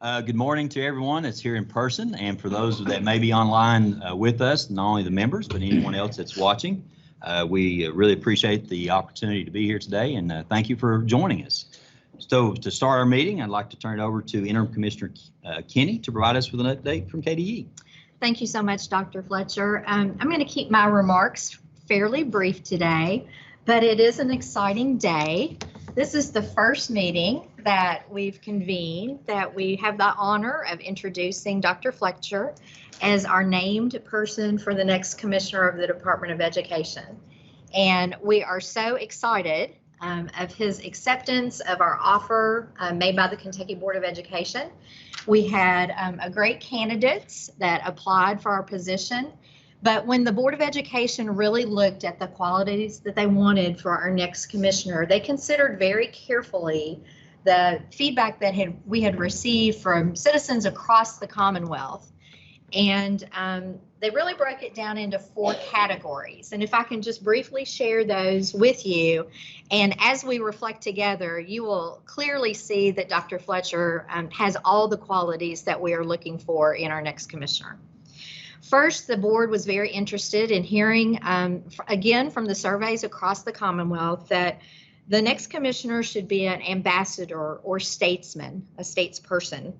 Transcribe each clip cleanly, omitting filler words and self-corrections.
Good morning to everyone that's here in person, and for those that may be online with us, not only the members, but anyone else that's watching. We really appreciate the opportunity to be here today, and thank you for joining us. So to start our meeting, I'd like to turn it over to Interim Commissioner Kinney to provide us with an update from KDE. Thank you so much, Dr. Fletcher. I'm going to keep my remarks fairly brief today, but it is an exciting day. This is the first meeting that we've convened that we have the honor of introducing Dr. Fletcher as our named person for the next Commissioner of the Department of Education. And we are so excited of his acceptance of our offer made by the Kentucky Board of Education. We had a great candidates that applied for our position, but when the Board of Education really looked at the qualities that they wanted for our next commissioner, they considered very carefully the feedback that we had received from citizens across the Commonwealth. And they really broke it down into 4 categories. And if I can just briefly share those with you, and as we reflect together, you will clearly see that Dr. Fletcher has all the qualities that we are looking for in our next commissioner. First, the board was very interested in hearing, again, from the surveys across the Commonwealth, that the next commissioner should be an ambassador or statesman, a statesperson.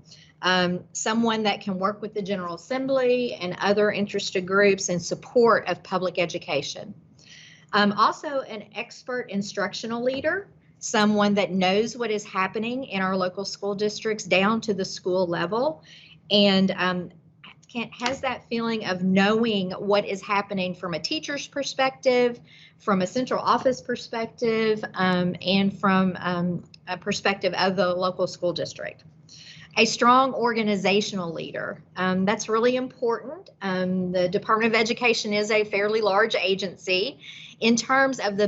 Someone that can work with the General Assembly and other interested groups in support of public education. Also an expert instructional leader, someone that knows what is happening in our local school districts down to the school level, and has that feeling of knowing what is happening from a teacher's perspective, from a central office perspective, and from a perspective of the local school district. A strong organizational leader. That's really important. The Department of Education is a fairly large agency in terms of the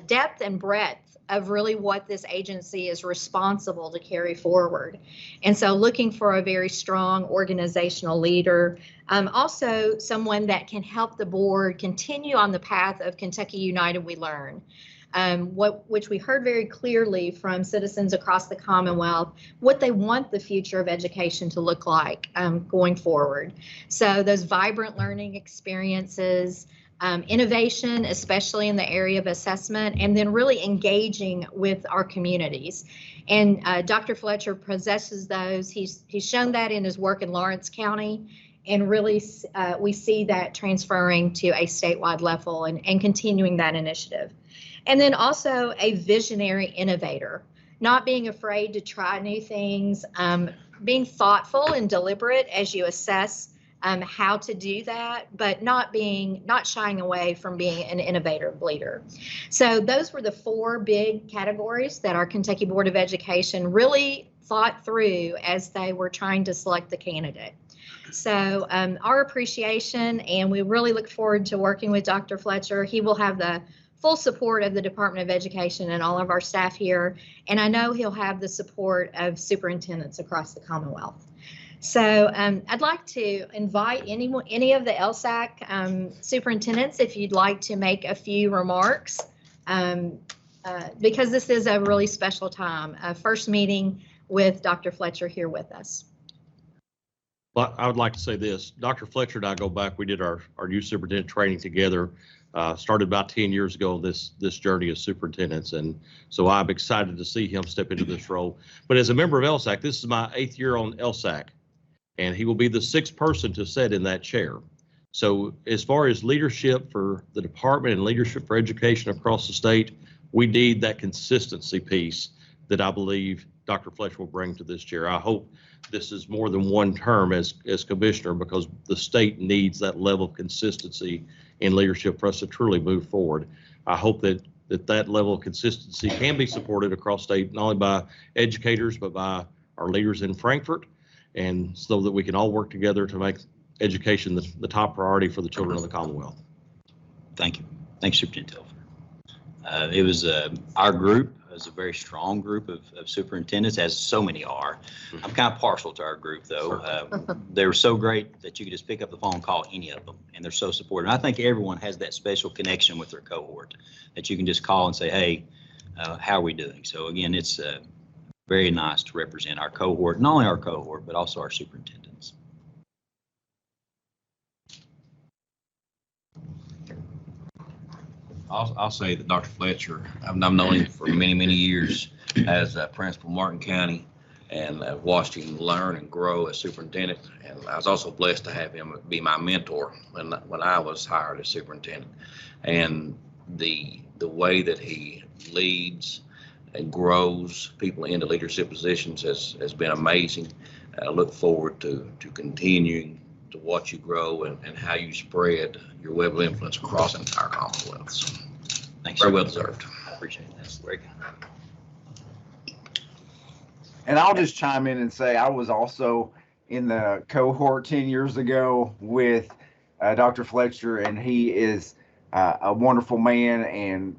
depth and breadth of really what this agency is responsible to carry forward. And so looking for a very strong organizational leader. Also someone that can help the board continue on the path of Kentucky United We Learn. Which we heard very clearly from citizens across the Commonwealth, what they want the future of education to look like going forward. So those vibrant learning experiences, innovation, especially in the area of assessment, and then really engaging with our communities. And Dr. Fletcher possesses those. He's shown that in his work in Lawrence County, and really we see that transferring to a statewide level and continuing that initiative. And then also a visionary innovator, not being afraid to try new things, being thoughtful and deliberate as you assess how to do that, but not shying away from being an innovative leader. So those were the 4 big categories that our Kentucky Board of Education really thought through as they were trying to select the candidate. So our appreciation, and we really look forward to working with Dr. Fletcher. He will have the full support of the Department of Education and all of our staff here, and I know he'll have the support of superintendents across the Commonwealth. So I'd like to invite any of the LSAC superintendents if you'd like to make a few remarks, because this is a really special time, first meeting with Dr. Fletcher here with us. Well, I would like to say this. Dr. Fletcher and I go back. We did our new superintendent training together. Started about 10 years ago, this journey as superintendents, and so I'm excited to see him step into this role. But as a member of LSAC, this is my 8th year on LSAC, and he will be the 6th person to sit in that chair. So as far as leadership for the department and leadership for education across the state, we need that consistency piece that I believe Dr. Fletcher will bring to this chair. I hope this is more than one term as commissioner, because the state needs that level of consistency in leadership for us to truly move forward. I hope that level of consistency can be supported across state, not only by educators, but by our leaders in Frankfort, and so that we can all work together to make education the top priority for the children of the Commonwealth. Thank you. Thanks, Superintendent Telfer. It was our group. Is a very strong group of superintendents, as so many are. I'm kind of partial to our group, though. They were so great that you could just pick up the phone and call any of them, and they're so supportive. And I think everyone has that special connection with their cohort that you can just call and say, hey, how are we doing? So again, it's very nice to represent our cohort, not only our cohort, but also our superintendents. I'll say that Dr. Fletcher, I've known him for many, many years as principal Martin County, and watched him learn and grow as superintendent. And I was also blessed to have him be my mentor when I was hired as superintendent. And the way that he leads and grows people into leadership positions has been amazing. I look forward to continuing to watch you grow and how you spread your web of influence across the entire Commonwealth. So, Thanks. very well deserved. I appreciate that. Very good. And I'll just chime in and say I was also in the cohort 10 years ago with Dr. Fletcher, and he is a wonderful man, and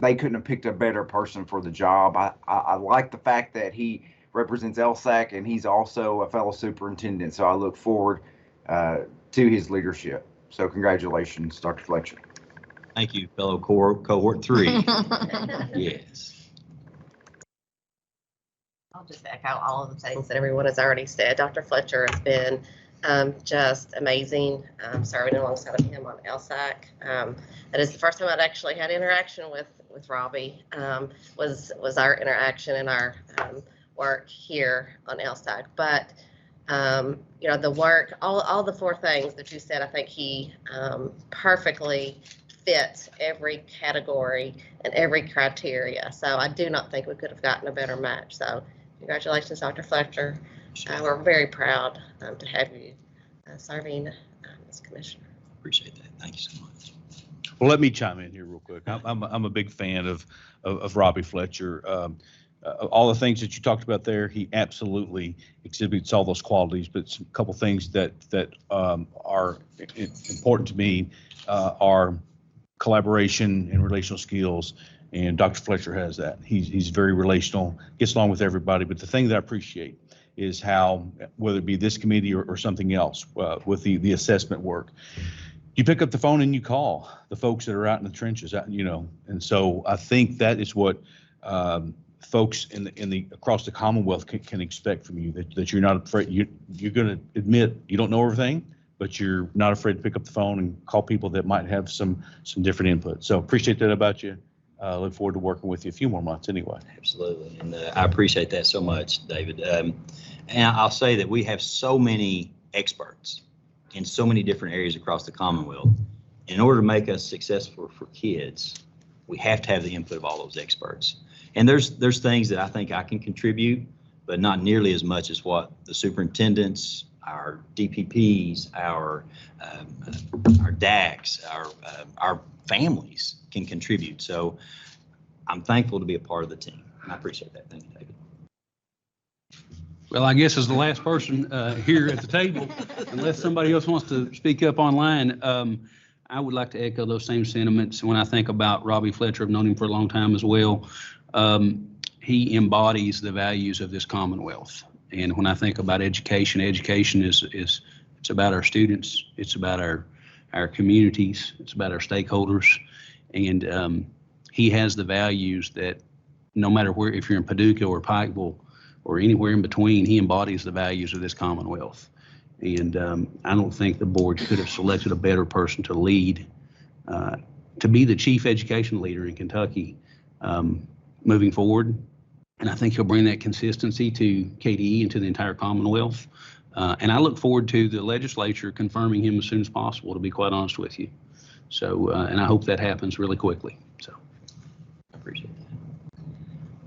they couldn't have picked a better person for the job. I like the fact that he represents LSAC, and he's also a fellow superintendent, so I look forward to his leadership. So congratulations, Dr. Fletcher. Thank you, fellow cohort 3. Yes. I'll just echo all of the things that everyone has already said. Dr. Fletcher has been just amazing serving alongside of him on LSAC. That is the first time I'd actually had interaction with Robbie, was our interaction and our work here on LSAC. But you know, the work, all the 4 things that you said, I think he perfectly fits every category and every criteria. So I do not think we could have gotten a better match. So congratulations, Dr. Fletcher. We're very proud to have you serving as commissioner. Appreciate that. Thank you so much. Well, let me chime in here real quick. I'm a big fan of Robbie Fletcher. All the things that you talked about there, he absolutely exhibits all those qualities. But a couple things that are important to me are collaboration and relational skills. And Dr. Fletcher has that. He's very relational, gets along with everybody. But the thing that I appreciate is how, whether it be this committee or something else, with the assessment work, you pick up the phone and you call the folks that are out in the trenches, and so I think that is what folks in the across the Commonwealth can expect from you, that you're not afraid. You're going to admit you don't know everything, but you're not afraid to pick up the phone and call people that might have some different input. So appreciate that about you. Look forward to working with you a few more months anyway. Absolutely. And I appreciate that so much, David. And I'll say that we have so many experts in so many different areas across the Commonwealth. In order to make us successful for kids, we have to have the input of all those experts. And there's things that I think I can contribute, but not nearly as much as what the superintendents, our DPPs, our DACs, our families can contribute. So I'm thankful to be a part of the team, and I appreciate that. Thank you, David. Well, I guess as the last person here at the table, unless somebody else wants to speak up online, I would like to echo those same sentiments. When I think about Robbie Fletcher, I've known him for a long time as well. He embodies the values of this Commonwealth. And when I think about education is it's about our students, it's about our communities, it's about our stakeholders, and he has the values that no matter where, if you're in Paducah or Pikeville or anywhere in between, he embodies the values of this Commonwealth. And I don't think the board could have selected a better person to lead, to be the chief education leader in Kentucky moving forward. And I think he'll bring that consistency to KDE and to the entire Commonwealth. And I look forward to the legislature confirming him as soon as possible, to be quite honest with you. So, and I hope that happens really quickly. So I appreciate that.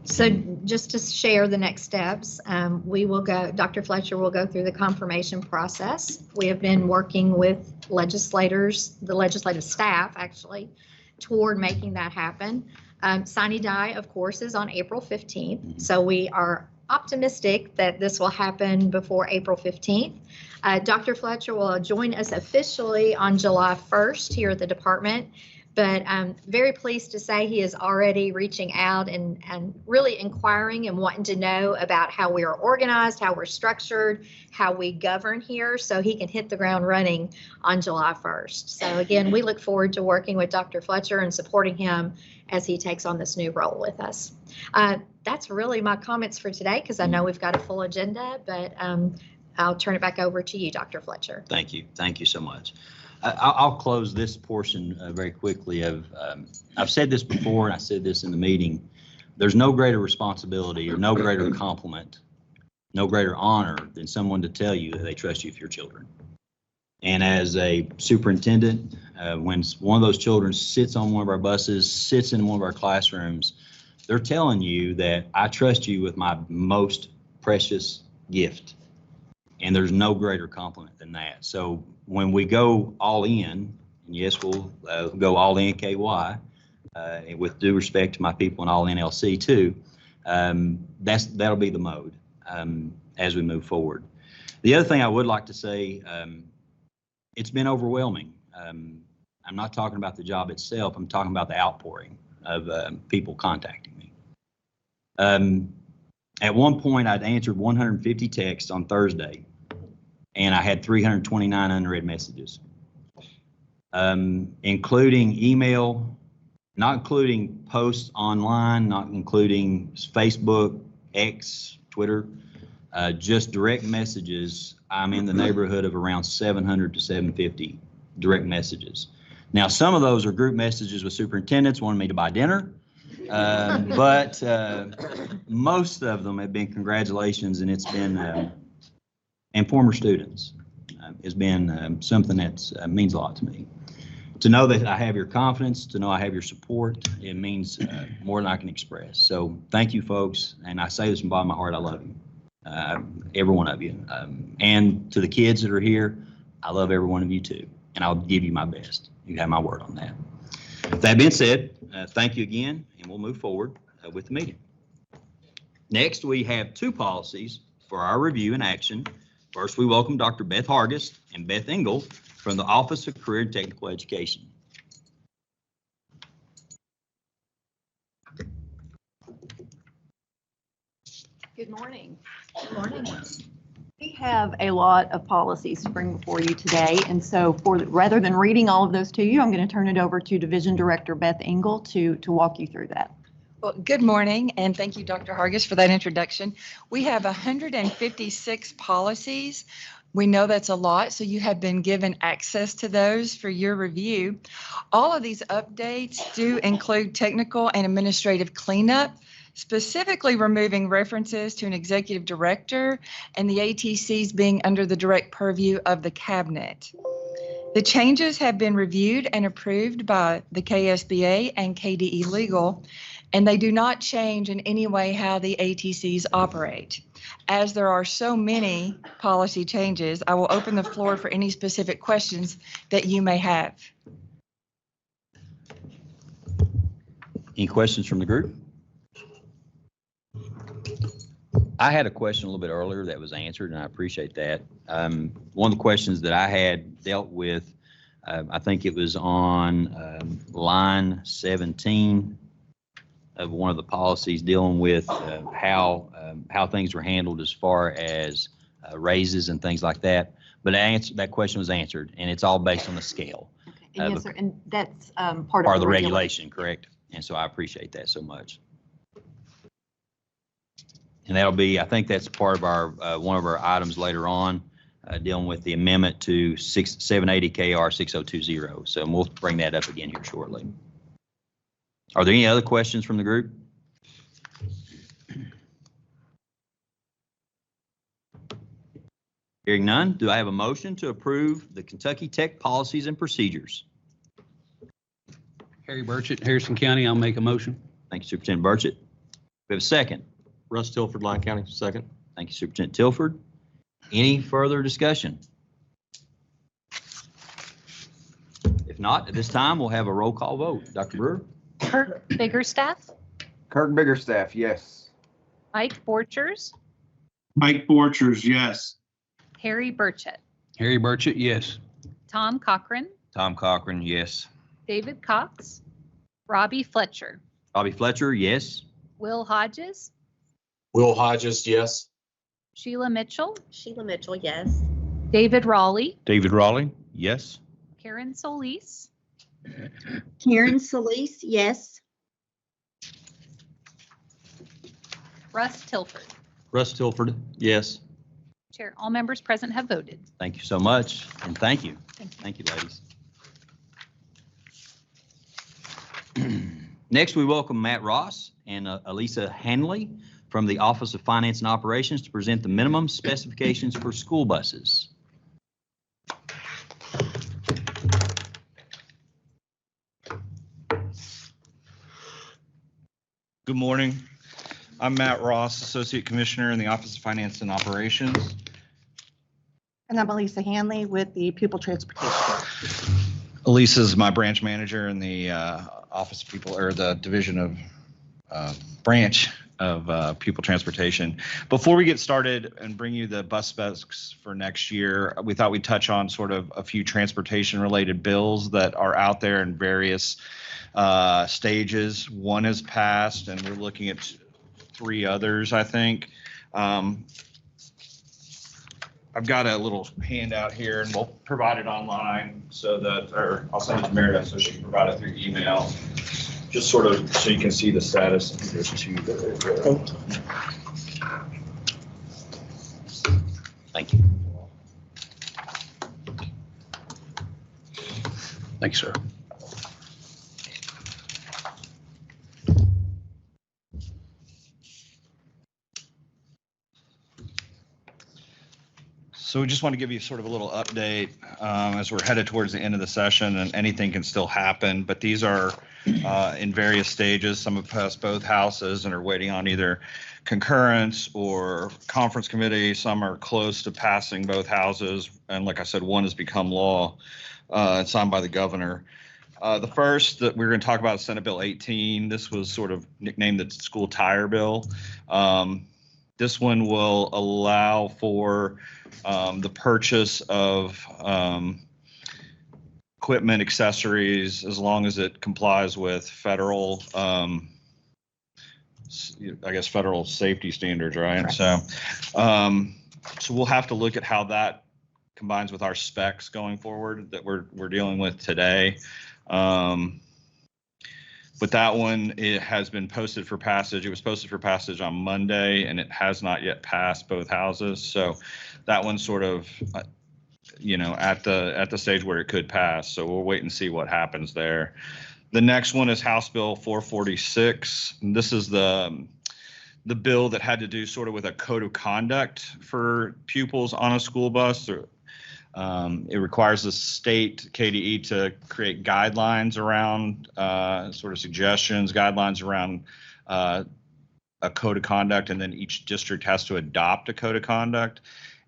So just to share the next steps, Dr. Fletcher will go through the confirmation process. We have been working with legislators, the legislative staff actually, toward making that happen. Sine die, of course, is on April 15th. So we are optimistic that this will happen before April 15th. Dr. Fletcher will join us officially on July 1st here at the department. But I'm very pleased to say he is already reaching out and really inquiring and wanting to know about how we are organized, how we're structured, how we govern here, so he can hit the ground running on July 1st. So again, we look forward to working with Dr. Fletcher and supporting him as he takes on this new role with us. That's really my comments for today, because I know we've got a full agenda, but I'll turn it back over to you, Dr. Fletcher. Thank you. Thank you so much. I'll close this portion very quickly of, I've said this before and I said this in the meeting, there's no greater responsibility or no greater compliment, no greater honor than someone to tell you that they trust you with your children. And as a superintendent, when one of those children sits on one of our buses, sits in one of our classrooms, they're telling you that I trust you with my most precious gift. And there's no greater compliment than that. So when we go all in, and yes, we'll go all in KY, and with due respect to my people in all in LC too, that'll be the mode as we move forward. The other thing I would like to say, it's been overwhelming. I'm not talking about the job itself. I'm talking about the outpouring of people contacting me. At one point, I'd answered 150 texts on Thursday, and I had 329 unread messages, including email, not including posts online, not including Facebook, X, Twitter, just direct messages. I'm in the neighborhood of around 700 to 750 direct messages. Now, some of those are group messages with superintendents wanting me to buy dinner. But most of them have been congratulations, and it's been, and former students, has been something that means a lot to me. To know that I have your confidence, to know I have your support, it means more than I can express. So thank you, folks, and I say this from the bottom of my heart, I love you, every one of you. And to the kids that are here, I love every one of you too, and I'll give you my best. You have my word on that. That being said, thank you again, and we'll move forward with the meeting. Next, we have two policies for our review and action. First, we welcome Dr. Beth Hargis and Beth Engel from the Office of Career and Technical Education. Good morning. Good morning. We have a lot of policies to bring before you today, and so rather than reading all of those to you, I'm going to turn it over to Division Director Beth Engel to walk you through that. Well, good morning, and thank you, Dr. Hargis, for that introduction. We have 156 policies. We know that's a lot, so you have been given access to those for your review. All of these updates do include technical and administrative cleanup, specifically removing references to an executive director and the ATCs being under the direct purview of the cabinet. The changes have been reviewed and approved by the KSBA and KDE Legal, and they do not change in any way how the ATCs operate. As there are so many policy changes, I will open the floor for any specific questions that you may have. Any questions from the group? I had a question a little bit earlier that was answered, and I appreciate that. One of the questions that I had dealt with, I think it was on line 17 of one of the policies dealing with how things were handled as far as raises and things like that. But that question was answered, and it's all based on the scale. Okay. And yes, sir, and that's part of the regulation, correct? And so I appreciate that so much. And that'll be, I think that's part of our, one of our items later on, dealing with the amendment to 780 KR 6020. So we'll bring that up again here shortly. Are there any other questions from the group? Hearing none, do I have a motion to approve the Kentucky Tech policies and procedures? Harry Burchett, Harrison County, I'll make a motion. Thank you, Superintendent Burchett. We have a second. Russ Tilford, Lyon County, second. Thank you, Superintendent Tilford. Any further discussion? If not, at this time, we'll have a roll call vote. Dr. Brewer? Kirk Biggerstaff, Kirk Biggerstaff, yes. Mike Borchers, Mike Borchers, yes. Harry Burchett, Harry Burchett, yes. Tom Cochran, Tom Cochran, yes. David Cox, Robbie Fletcher, Bobby Fletcher, yes. Will Hodges, Will Hodges, yes. Sheila Mitchell, Sheila Mitchell, yes. David Raleigh, David Raleigh, yes. Karen Solis, Karen Solis, yes. Russ Tilford. Russ Tilford, yes. Chair, all members present have voted. Thank you so much, and thank you. Thank you, ladies. Next, we welcome Matt Ross and Elisa Hanley from the Office of Finance and Operations to present the minimum specifications for school buses. Good morning. I'm Matt Ross, Associate Commissioner in the Office of Finance and Operations. And I'm Elisa Hanley with the Pupil Transportation. Elisa is my branch manager in the Office of People, or the Division of Branch of Pupil Transportation. Before we get started and bring you the bus specs for next year, we thought we'd touch on sort of a few transportation-related bills that are out there in various stages. One has passed, and we're looking at 3 others, I think. I've got a little handout here, and we'll provide it online so that, or I'll send it to Meredith so she can provide it through email, just sort of so you can see the status. I think there's 2 that are. Thank you. Thank you, sir. So we just want to give you sort of a little update as we're headed towards the end of the session, and anything can still happen, but these are in various stages. Some have passed both houses and are waiting on either concurrence or conference committee. Some are close to passing both houses. And like I said, one has become law and signed by the governor. The first that we're going to talk about is Senate Bill 18. This was sort of nicknamed the school tire bill. This one will allow for the purchase of equipment, accessories, as long as it complies with federal, I guess, federal safety standards, right? Correct. So we'll have to look at how that combines with our specs going forward that we're dealing with today. But that one, it has been posted for passage. It was posted for passage on Monday, and it has not yet passed both houses. So that one's sort of, at the stage where it could pass. So we'll wait and see what happens there. The next one is House Bill 446. And this is the bill that had to do sort of with a code of conduct for pupils on a school bus. It requires the state KDE to create guidelines around sort of suggestions, guidelines around a code of conduct, and then each district has to adopt a code of conduct.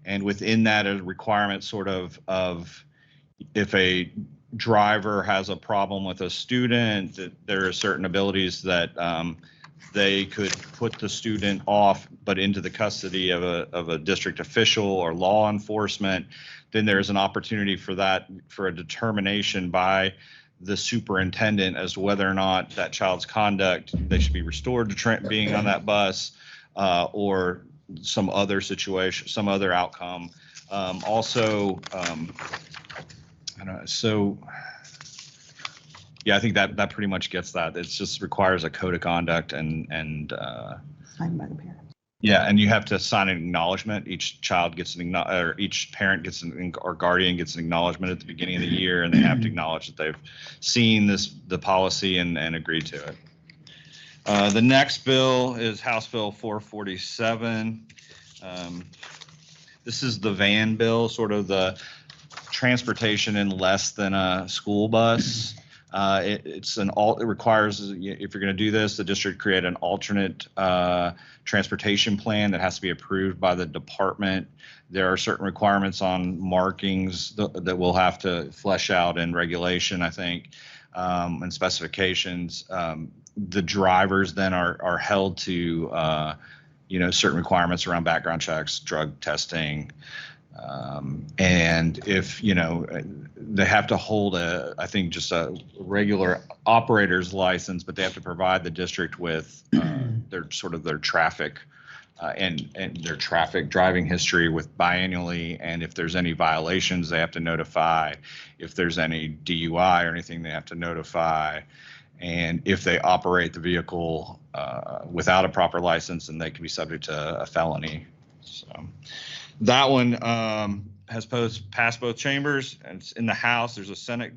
And within that, a requirement sort of if a driver has a problem with a student, that there are certain abilities that they could put the student off, but into the custody of a district official or law enforcement. Then there's an opportunity for a determination by the superintendent as to whether or not that child's conduct, they should be restored to being on that bus, or some other situation, some other outcome. I don't know. So yeah, I think that pretty much gets that. It just requires a code of conduct and Signed by the parent. Yeah, and you have to sign an acknowledgement. Each child gets or each parent gets or guardian gets an acknowledgement at the beginning of the year, and they have to acknowledge that they've seen the policy and agreed to it. The next bill is House Bill 447. This is the van bill, sort of the transportation in less than a school bus. It requires, if you're going to do this, the district create an alternate transportation plan that has to be approved by the department. There are certain requirements on markings that we'll have to flesh out in regulation, I think, and specifications. The drivers then are held to, certain requirements around background checks, drug testing, And if, they have to hold I think just a regular operator's license, but they have to provide the district with their traffic and their traffic driving history with biannually. And if there's any violations, they have to notify. If there's any DUI or anything, they have to notify. And if they operate the vehicle without a proper license, then they can be subject to a felony. So that one has passed both chambers, and it's in the House. There's a Senate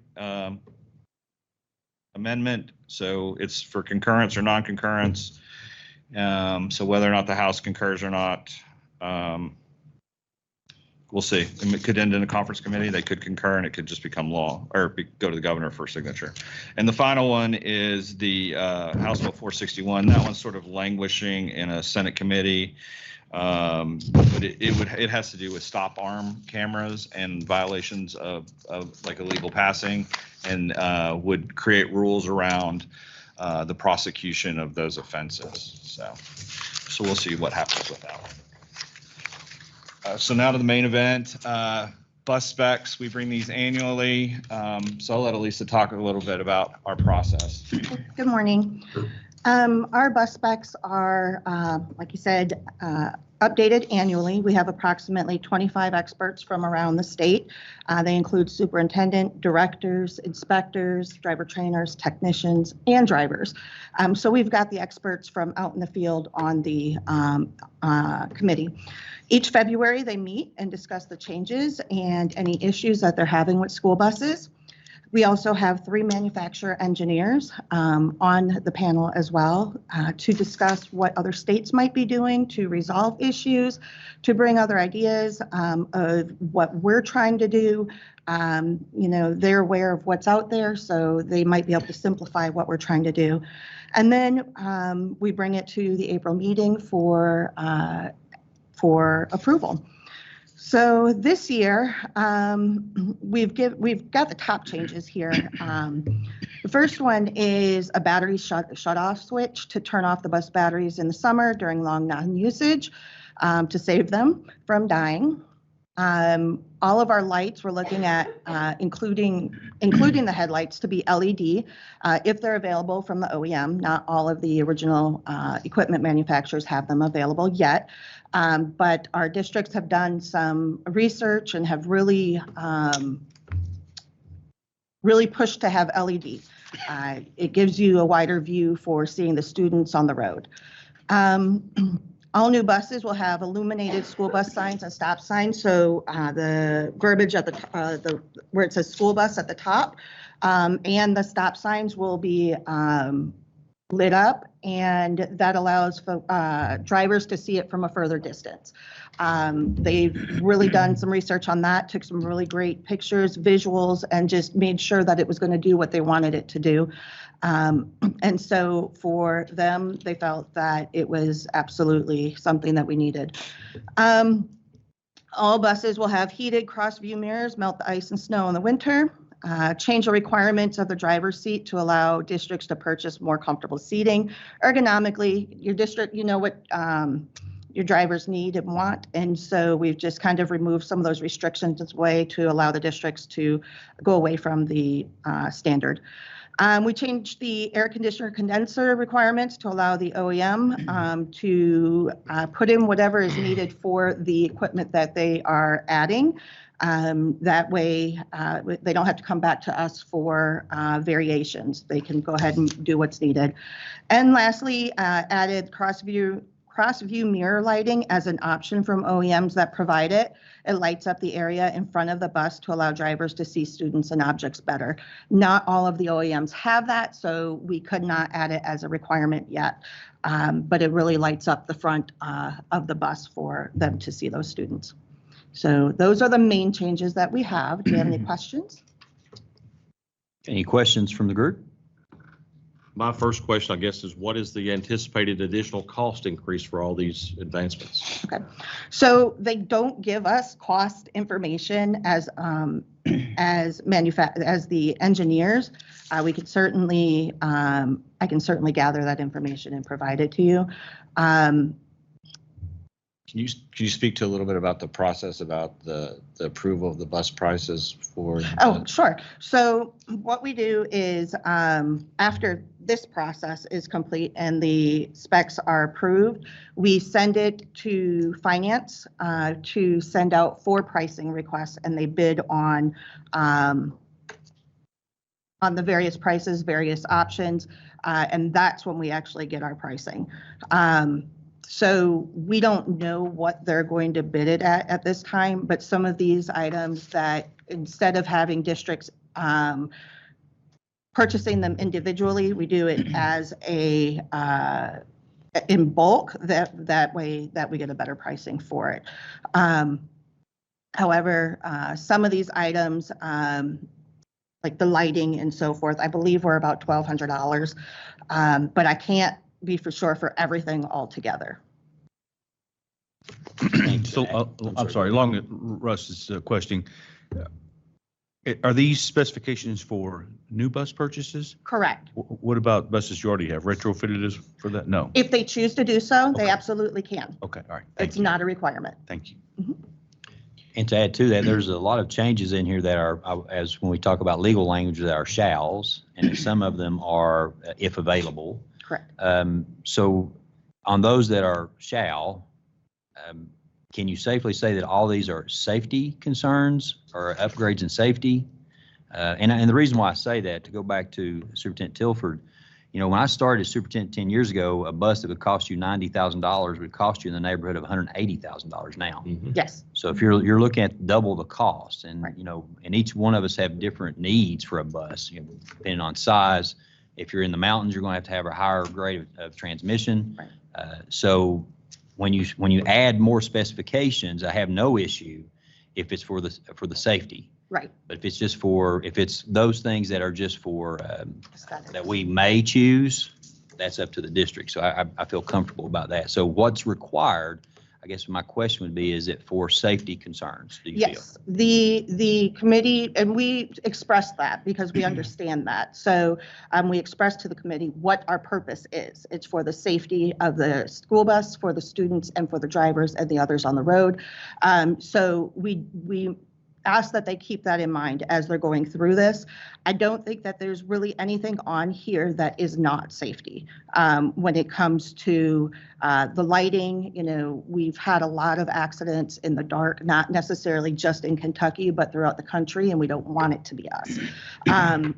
amendment, so it's for concurrence or non-concurrence. So whether or not the House concurs or not, we'll see. It could end in a conference committee. They could concur, and it could just become law or go to the governor for signature. And the final one is the House Bill 461. That one's sort of languishing in a Senate committee. But it has to do with stop arm cameras and violations of like illegal passing, and would create rules around the prosecution of those offenses. So we'll see what happens with that one. So now to the main event, bus specs. We bring these annually. So I'll let Elisa talk a little bit about our process. Good morning. Our bus specs are, like you said, updated annually. We have approximately 25 experts from around the state. They include superintendent, directors, inspectors, driver trainers, technicians, and drivers. So we've got the experts from out in the field on the committee. Each February, they meet and discuss the changes and any issues that they're having with school buses. We also have 3 manufacturer engineers on the panel as well to discuss what other states might be doing to resolve issues, to bring other ideas of what we're trying to do. They're aware of what's out there, so they might be able to simplify what we're trying to do. And then we bring it to the April meeting for approval. So this year, we've got the top changes here. The first one is a battery shut-off switch to turn off the bus batteries in the summer during long non-usage to save them from dying. All of our lights, we're looking at including the headlights to be LED if they're available from the OEM. Not all of the original equipment manufacturers have them available yet. But our districts have done some research and have really pushed to have LED. It gives you a wider view for seeing the students on the road. All new buses will have illuminated school bus signs and stop signs. So the verbiage at the where it says school bus at the top and the stop signs will be lit up, and that allows for drivers to see it from a further distance. They've really done some research on that, took some really great pictures, visuals, and just made sure that it was going to do what they wanted it to do. And so for them, they felt that it was absolutely something that we needed. All buses will have heated cross-view mirrors, melt the ice and snow in the winter. Change the requirements of the driver's seat to allow districts to purchase more comfortable seating. Ergonomically, your district, you know what your drivers need and want, and so we've just kind of removed some of those restrictions as a way to allow the districts to go away from the standard. We changed the air conditioner condenser requirements to allow the OEM to put in whatever is needed for the equipment that they are adding. That way, they don't have to come back to us for variations. They can go ahead and do what's needed. And lastly, added cross-view mirror lighting as an option from OEMs that provide it. It lights up the area in front of the bus to allow drivers to see students and objects better. Not all of the OEMs have that, so we could not add it as a requirement yet. But it really lights up the front of the bus for them to see those students. So those are the main changes that we have. Do you have any questions? Any questions from the group? My first question, I guess, is what is the anticipated additional cost increase for all these advancements? Okay, so they don't give us cost information as the engineers. We could certainly, I can certainly gather that information and provide it to you. Can you speak to a little bit about the process about the approval of the bus prices for? Oh, sure. So what we do is after this process is complete and the specs are approved, we send it to finance to send out for pricing requests, and they bid on the various prices, various options, and that's when we actually get our pricing. So we don't know what they're going to bid it at this time, but some of these items that instead of having districts purchasing them individually, we do it as a in bulk, that way that we get a better pricing for it. However, some of these items, like the lighting and so forth, I believe were about $1,200, but I can't be for sure for everything altogether. So, I'm sorry, along Russ's questioning, are these specifications for new bus purchases? Correct. What about buses you already have retrofitted as for that? No. If they choose to do so, they Okay. absolutely can. Okay, all right. Thank It's you. not a requirement. Thank you. And to add to that, there's a lot of changes in here that are, as when we talk about legal language, that are shalls, and some of them are if available. Correct. So on those that are shall, can you safely say that all these are safety concerns or upgrades in safety? And the reason why I say that, to go back to Superintendent Tilford, you know, when I started as superintendent 10 years ago, a bus that would cost you $90,000 would cost you in the neighborhood of $180,000 now. Yes. So if you're looking at double the cost, and Right. you know, and each one of us have different needs for a bus, you know, depending on size. If you're in the mountains, you're going to have a higher grade of transmission. Right. So when you add more specifications, I have no issue if it's for the safety. Right. But if it's those things that are just for Got it. that we may choose, that's up to the district. So I feel comfortable about that. So what's required, I guess my question would be, is it for safety concerns, do you feel? Yes, the committee, and we expressed that because we understand that. So we expressed to the committee what our purpose is. It's for the safety of the school bus, for the students, and for the drivers and the others on the road. So we ask that they keep that in mind as they're going through this. I don't think that there's really anything on here that is not safety. When it comes to the lighting, you know, we've had a lot of accidents in the dark, not necessarily just in Kentucky, but throughout the country, and we don't want it to be us.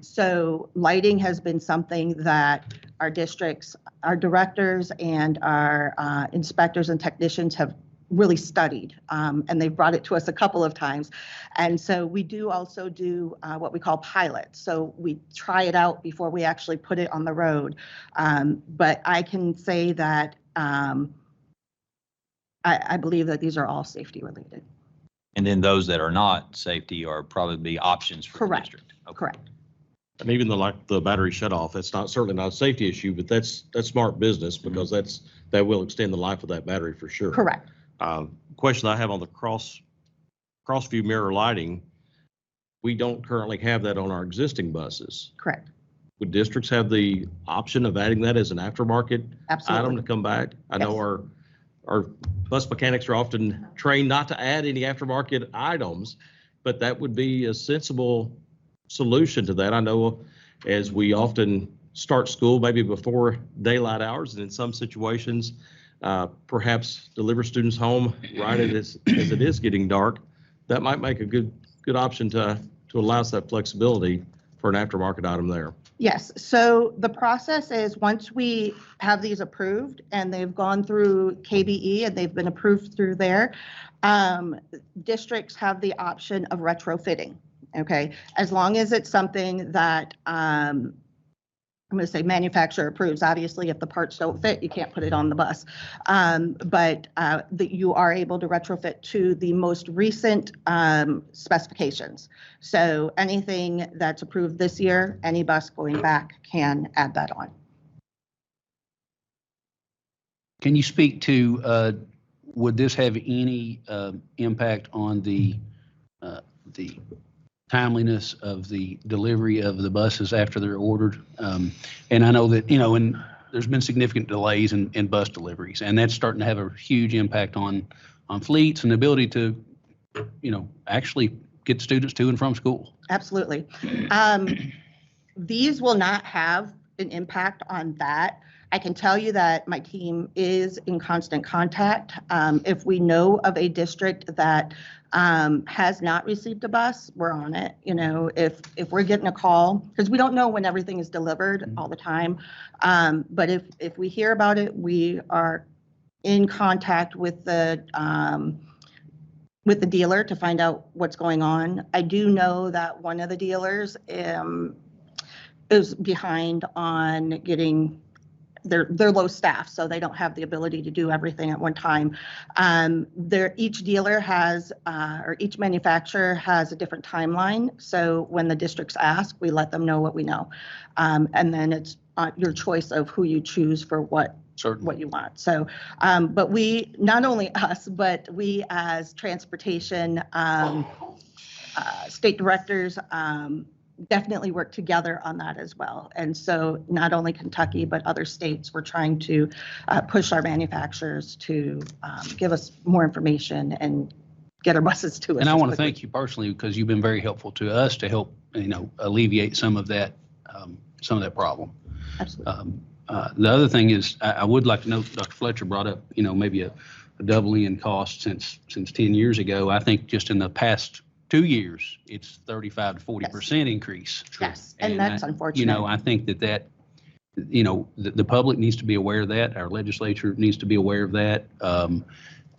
So lighting has been something that our districts, our directors, and our inspectors and technicians have really studied, and they've brought it to us a couple of times. And so we do also do what we call pilots. So we try it out before we actually put it on the road. But I can say that I believe that these are all safety related. And then those that are not safety are probably options for the Correct. district. Okay. Correct. And even the battery shut off, that's certainly not a safety issue, but that's smart business because that will extend the life of that battery for sure. Correct. Question I have on the cross-view mirror lighting, we don't currently have that on our existing buses. Correct. Would districts have the option of adding that as an aftermarket item Absolutely. to come back? I know Yes. our bus mechanics are often trained not to add any aftermarket items, but that would be a sensible solution to that. I know as we often start school maybe before daylight hours, and in some situations, perhaps deliver students home right as it is getting dark, that might make a good option to allow us that flexibility for an aftermarket item there. Yes, so the process is once we have these approved and they've gone through KBE and they've been approved through there, districts have the option of retrofitting, okay? As long as it's something that I'm going to say manufacturer approves. Obviously, if the parts don't fit, you can't put it on the bus. But that you are able to retrofit to the most recent specifications. So anything that's approved this year, any bus going back can add that on. Can you speak to, would this have any impact on the timeliness of the delivery of the buses after they're ordered? And I know that, you know, and there's been significant delays in bus deliveries, and that's starting to have a huge impact on fleets and the ability to, actually get students to and from school. Absolutely. These will not have an impact on that. I can tell you that my team is in constant contact. If we know of a district that has not received a bus, we're on it. If we're getting a call, because we don't know when everything is delivered all the time. But if we hear about it, we are in contact with the dealer to find out what's going on. I do know that one of the dealers is behind on getting they're low staff, so they don't have the ability to do everything at one time. Each dealer has, or each manufacturer has a different timeline. So when the districts ask, we let them know what we know. And then it's your choice of who you choose for what you want. So, but we, not only us, but we as transportation state directors, definitely work together on that as well. And so not only Kentucky, but other states, we're trying to push our manufacturers to give us more information and get our buses to us. And I want to thank you personally, because you've been very helpful to us to help, alleviate some of that problem. Absolutely. The other thing is, I would like to note, Dr. Fletcher brought up, maybe a doubling in cost since 10 years ago. I think just in the past 2 years, it's 35 to 40% increase. Yes, and that's unfortunate. I think that the public needs to be aware of that. Our legislature needs to be aware of that.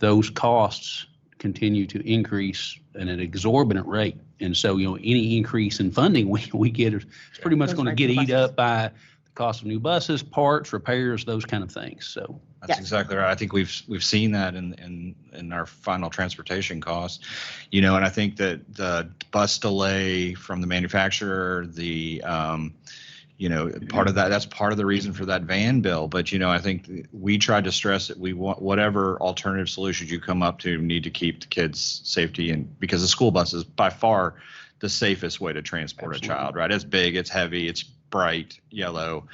Those costs continue to increase at an exorbitant rate. And so, any increase in funding we get is pretty much going to get eat up by the cost of new buses, parts, repairs, those kind of things. So that's exactly right. I think we've seen that in our final transportation costs, and I think that the bus delay from the manufacturer, the part of that's part of the reason for that van bill. But I think we tried to stress that we want whatever alternative solutions you come up to need to keep the kids' safety, and because the school bus is by far the safest way to transport a child. Right? It's big, it's heavy, it's bright yellow.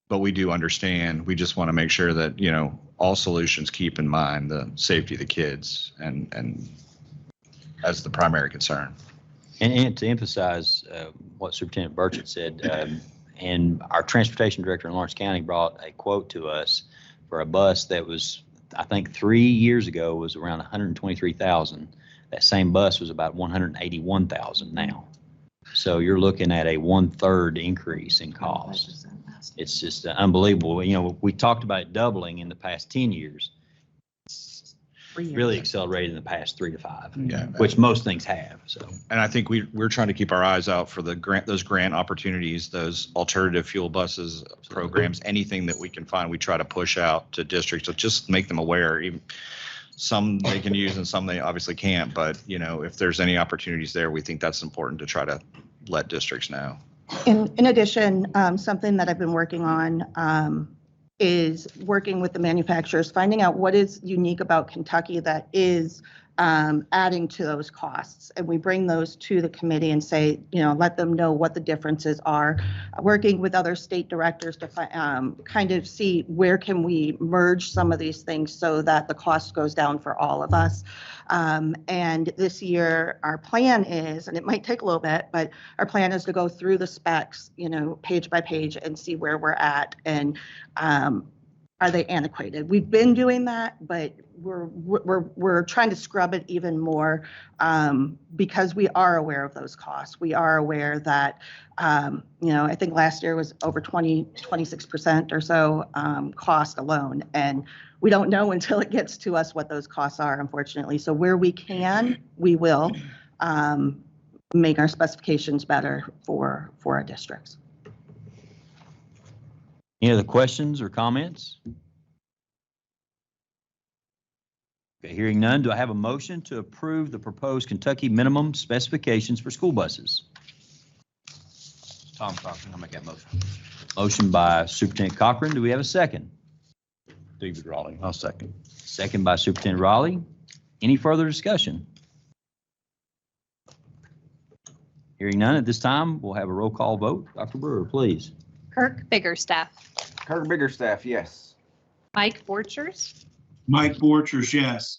But we do understand, we just want to make sure that, all solutions keep in mind the safety of the kids and as the primary concern. And to emphasize what Superintendent Burchett said, and our transportation director in Lawrence County brought a quote to us for a bus that was, I think 3 years ago was around 123,000. That same bus was about 181,000 now. So you're looking at a 1/3 increase in cost. It's just unbelievable. We talked about it doubling in the past 10 years. It's really accelerated in the past 3 to 5, which most things have. So, and I think we're trying to keep our eyes out for those grant opportunities, those alternative fuel buses programs, anything that we can find. We try to push out to districts to just make them aware. Even some they can use and some they obviously can't. But if there's any opportunities there, we think that's important to try to let districts know. In addition, something that I've been working on is working with the manufacturers, finding out what is unique about Kentucky that is adding to those costs. And we bring those to the committee and say, let them know what the differences are. Working with other state directors to kind of see where can we merge some of these things so that the cost goes down for all of us. And this year, our plan is, and it might take a little bit, but our plan is to go through the specs, page by page and see where we're at and are they antiquated? We've been doing that, but we're trying to scrub it even more because we are aware of those costs. We are aware that I think last year was over 26% or so cost alone, and we don't know until it gets to us what those costs are, unfortunately. So where we can, we will make our specifications better for our districts. Any other questions or comments? Okay, hearing none, do I have a motion to approve the proposed Kentucky minimum specifications for school buses? Tom Cochran, I'll make that motion. Motion by Superintendent Cochran. Do we have a second? David Raleigh, I'll second. Second by Superintendent Raleigh. Any further discussion? Hearing none at this time, we'll have a roll call vote. Dr. Brewer, please. Kirk Biggerstaff, Kirk Biggerstaff, yes. Mike Borchers, Mike Borchers, yes.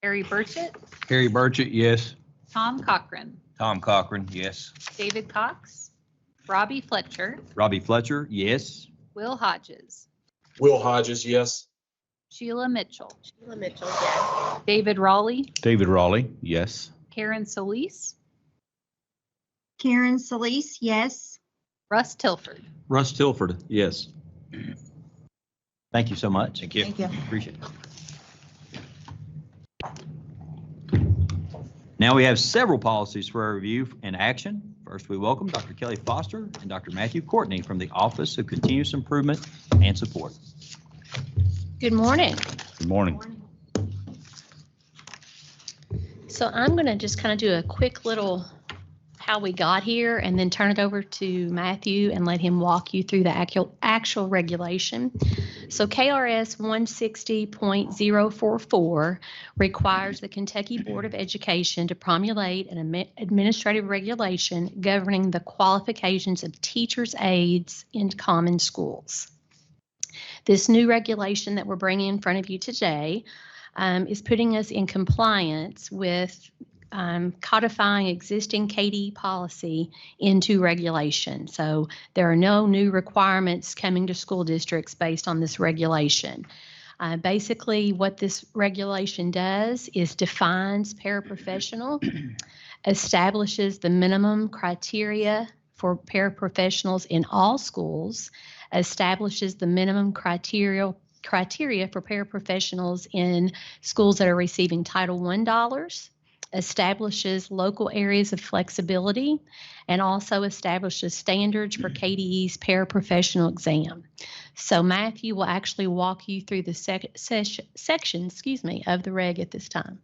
Harry Burchett, Harry Burchett, yes. Tom Cochran, Tom Cochran, yes. David Cox, Robbie Fletcher, Robbie Fletcher, yes. Will Hodges, Will Hodges, yes. Sheila Mitchell, Sheila Mitchell, yes. David Raleigh, David Raleigh, yes. Karen Solis, Karen Solis, yes. Russ Tilford. Russ Tilford, yes. Thank you so much. Thank Thank you. Appreciate it. Now we have several policies for our review and action. First, we welcome Dr. Kelly Foster and Dr. Matthew Courtney from the Office of Continuous Improvement and Support. Good morning. Good morning. So I'm going to just kind of do a quick little how we got here and then turn it over to Matthew and let him walk you through the actual regulation. So KRS 160.044 requires the Kentucky Board of Education to promulgate an administrative regulation governing the qualifications of teachers' aides in common schools. This new regulation that we're bringing in front of you today is putting us in compliance with codifying existing KDE policy into regulation. So there are no new requirements coming to school districts based on this regulation. Basically, what this regulation does is defines paraprofessional, establishes the minimum criteria for paraprofessionals in all schools, establishes the minimum criteria for paraprofessionals in schools that are receiving Title I dollars, establishes local areas of flexibility, and also establishes standards for KDE's paraprofessional exam. So Matthew will actually walk you through the section, of the reg at this time.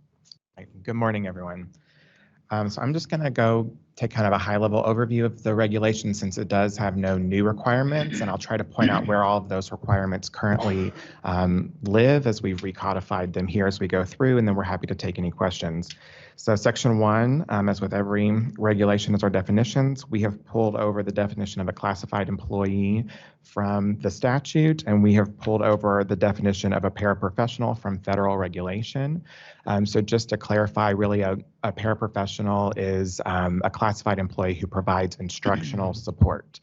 Good morning, everyone. So I'm just going to go take kind of a high-level overview of the regulation since it does have no new requirements, and I'll try to point out where all of those requirements currently live as we've recodified them here as we go through, and then we're happy to take any questions. So Section 1, as with every regulation, is our definitions. We have pulled over the definition of a classified employee from the statute, and we have pulled over the definition of a paraprofessional from federal regulation. So just to clarify, really a paraprofessional is a classified employee who provides instructional support.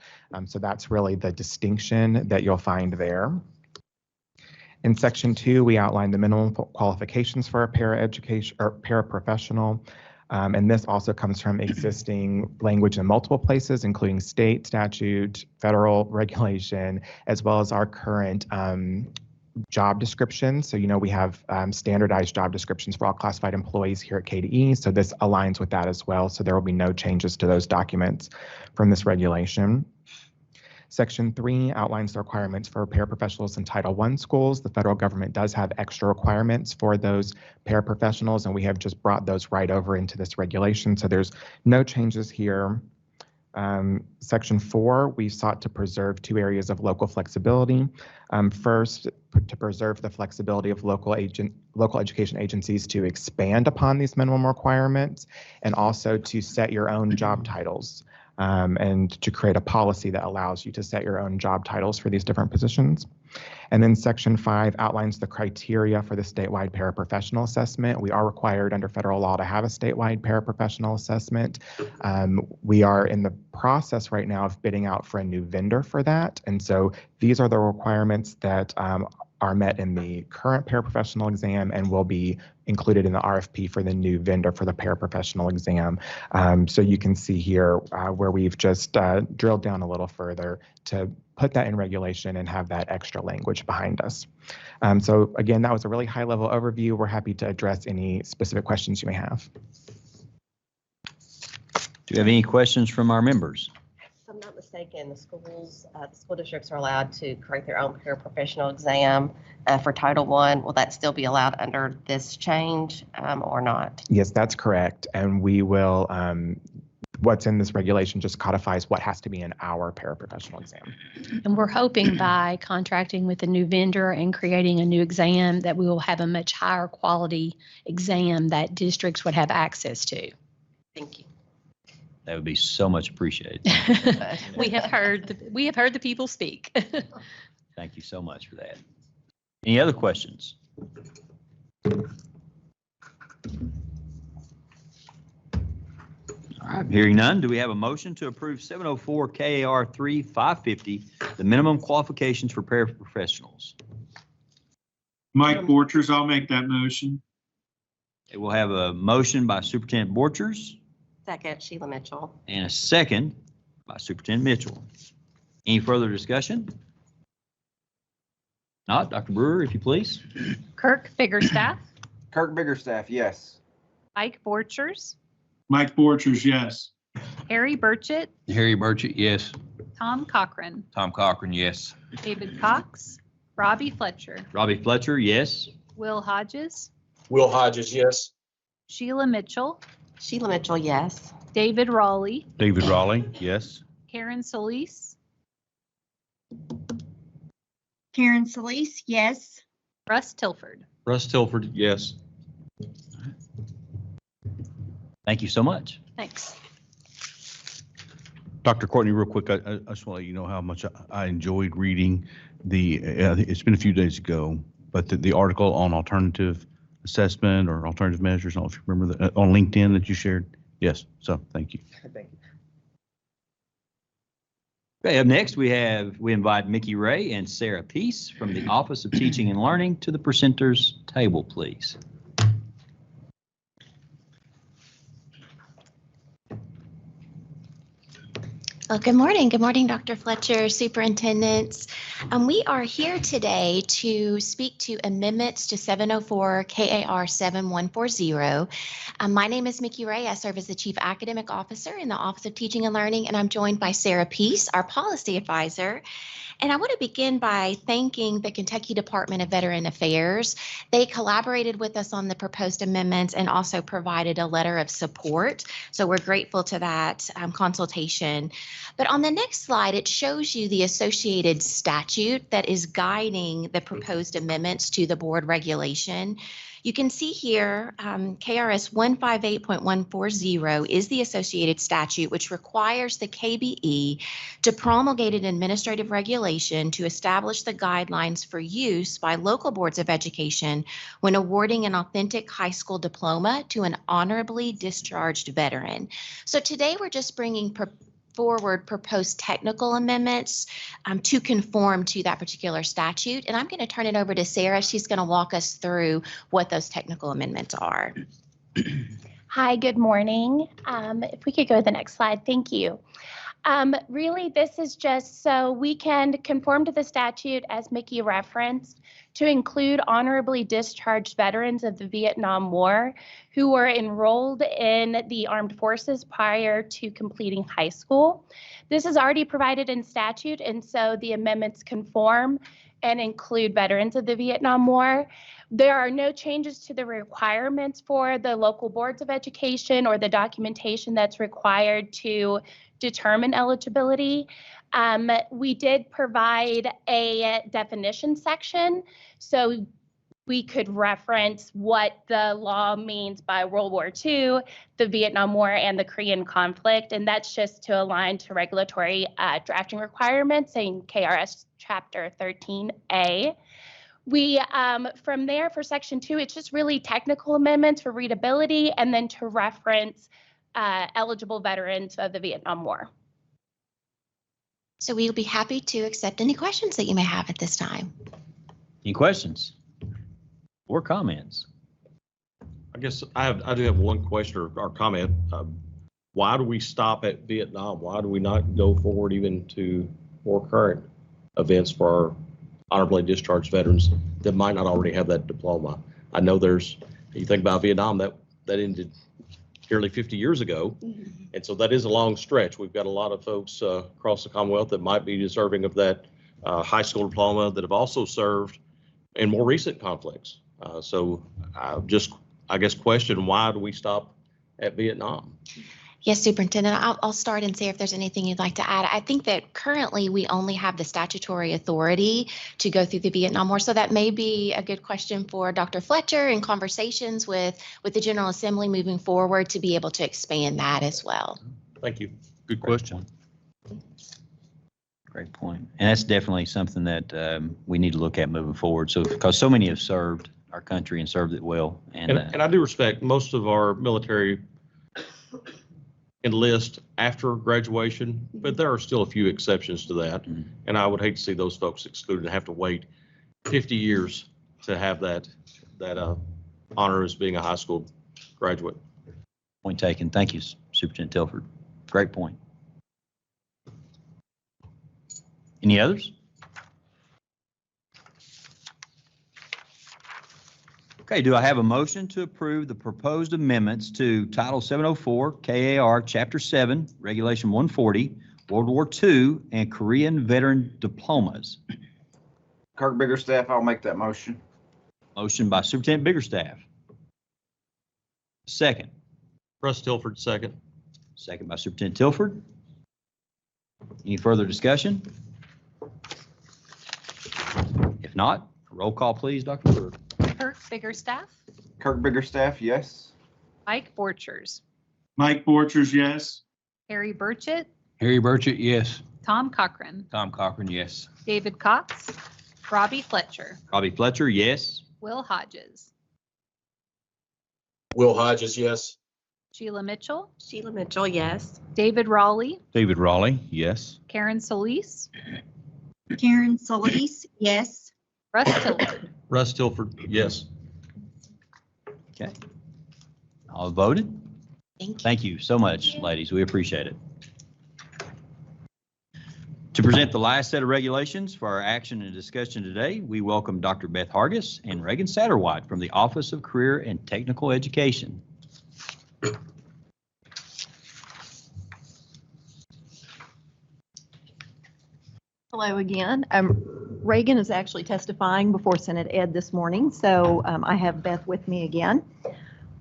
So that's really the distinction that you'll find there. In Section 2, we outline the minimum qualifications for a paraprofessional. And this also comes from existing language in multiple places, including state statute, federal regulation, as well as our current job descriptions. So, we have standardized job descriptions for all classified employees here at KDE. So this aligns with that as well. So there will be no changes to those documents from this regulation. Section 3 outlines the requirements for paraprofessionals in Title I schools. The federal government does have extra requirements for those paraprofessionals, and we have just brought those right over into this regulation. So there's no changes here. Section 4, we sought to preserve two areas of local flexibility. First, to preserve the flexibility of local education agencies to expand upon these minimum requirements, and also to set your own job titles. And to create a policy that allows you to set your own job titles for these different positions. And then Section 5 outlines the criteria for the statewide paraprofessional assessment. We are required under federal law to have a statewide paraprofessional assessment. We are in the process right now of bidding out for a new vendor for that. And so these are the requirements that are met in the current paraprofessional exam and will be included in the RFP for the new vendor for the paraprofessional exam. So you can see here where we've just drilled down a little further to put that in regulation and have that extra language behind us. So again, that was a really high level overview. We're happy to address any specific questions you may have. Do you have any questions from our members? If I'm not mistaken, the school districts are allowed to create their own paraprofessional exam for Title I. Will that still be allowed under this change or not? Yes, that's correct. And we will, what's in this regulation just codifies what has to be in our paraprofessional exam. And we're hoping by contracting with a new vendor and creating a new exam that we will have a much higher quality exam that districts would have access to. Thank you. That would be so much appreciated. We have heard the people speak. Thank you so much for that. Any other questions? All right, hearing none, do we have a motion to approve 704 KAR 3550, the minimum qualifications for paraprofessionals? Mike Borchers, I'll make that motion. Okay, we'll have a motion by Superintendent Borchers Second, Sheila Mitchell. and a second by Superintendent Mitchell. Any further discussion? Not, Dr. Brewer, if you please. Kirk Biggerstaff, Kirk Biggerstaff, yes. Mike Borchers, Mike Borchers, yes. Harry Burchett, Harry Burchett, yes. Tom Cochran, Tom Cochran, yes. David Cox, Robbie Fletcher, Robbie Fletcher, yes. Will Hodges, Will Hodges, yes. Sheila Mitchell, Sheila Mitchell, yes. David Raleigh, David Raleigh, yes. Karen Solis, Karen Solis, yes. Russ Tilford. Russ Tilford, yes. Thank you so much. Thanks. Dr. Courtney, real quick, I just want to let you know how much I enjoyed reading it's been a few days ago, but the article on alternative assessment or alternative measures, I don't know if you remember that, on LinkedIn that you shared. Yes, so thank you. Thank you. Okay, up next, we invite Mickey Ray and Sarah Peace from the Office of Teaching and Learning to the presenters table, please. Well, good morning. Good morning, Dr. Fletcher, superintendents. We are here today to speak to amendments to 704 KAR 7140. My name is Mickey Ray. I serve as the Chief Academic Officer in the Office of Teaching and Learning, and I'm joined by Sarah Peace, our Policy Advisor. And I want to begin by thanking the Kentucky Department of Veteran Affairs. They collaborated with us on the proposed amendments and also provided a letter of support. So we're grateful to that consultation. But on the next slide, it shows you the associated statute that is guiding the proposed amendments to the board regulation. You can see here, KRS 158.140 is the associated statute which requires the KBE to promulgate an administrative regulation to establish the guidelines for use by local boards of education when awarding an authentic high school diploma to an honorably discharged veteran. So today we're just bringing forward proposed technical amendments to conform to that particular statute. And I'm going to turn it over to Sarah. She's going to walk us through what those technical amendments are. Hi, good morning. If we could go to the next slide, thank you. Really, this is just so we can conform to the statute, as Mickey referenced, to include honorably discharged veterans of the Vietnam War who were enrolled in the armed forces prior to completing high school. This is already provided in statute, and so the amendments conform and include veterans of the Vietnam War. There are no changes to the requirements for the local boards of education or the documentation that's required to determine eligibility. We did provide a definition section, so we could reference what the law means by World War II, the Vietnam War, and the Korean conflict, and that's just to align to regulatory drafting requirements in KRS Chapter 13A. We, from there for Section 2, it's just really technical amendments for readability and then to reference eligible veterans of the Vietnam War. So we'll be happy to accept any questions that you may have at this time. Any questions or comments? I guess I do have one question or comment. Why do we stop at Vietnam? Why do we not go forward even to more current events for our honorably discharged veterans that might not already have that diploma? I know you think about Vietnam, that ended nearly 50 years ago. And so that is a long stretch. We've got a lot of folks across the Commonwealth that might be deserving of that high school diploma that have also served in more recent conflicts. So I guess question, why do we stop at Vietnam? Yes, Superintendent, I'll start and see if there's anything you'd like to add. I think that currently we only have the statutory authority to go through the Vietnam War, so that may be a good question for Dr. Fletcher in conversations with the General Assembly moving forward to be able to expand that as well. Thank you. Good question. Great point. And that's definitely something that we need to look at moving forward. So, because so many have served our country and served it well. And I do respect most of our military enlist after graduation, but there are still a few exceptions to that. And I would hate to see those folks excluded and have to wait 50 years to have that honor as being a high school graduate. Point taken. Thank you, Superintendent Tilford. Great point. Any others? Okay, do I have a motion to approve the proposed amendments to Title 704 KAR Chapter 7, Regulation 140, World War II, and Korean Veteran Diplomas? Kirk Biggerstaff, I'll make that motion. Motion by Superintendent Biggerstaff. Second. Russ Tilford, second. Second by Superintendent Tilford. Any further discussion? If not, roll call, please, Dr. Brewer. Kirk Biggerstaff, Kirk Biggerstaff, yes. Mike Borchers, Mike Borchers, yes. Harry Burchett, Harry Burchett, yes. Tom Cochran, Tom Cochran, yes. David Cox, Robbie Fletcher, Robbie Fletcher, yes. Will Hodges, Will Hodges, yes. Sheila Mitchell, Sheila Mitchell, yes. David Raleigh, David Raleigh, yes. Karen Solis, Karen Solis, yes. Russ Tilford. Russ Tilford, yes. Okay. All voted? Thank you. Thank you so much, ladies. We appreciate it. To present the last set of regulations for our action and discussion today, we welcome Dr. Beth Hargis and Reagan Satterwhite from the Office of Career and Technical Education. Hello again. Reagan is actually testifying before Senate Ed this morning, so I have Beth with me again.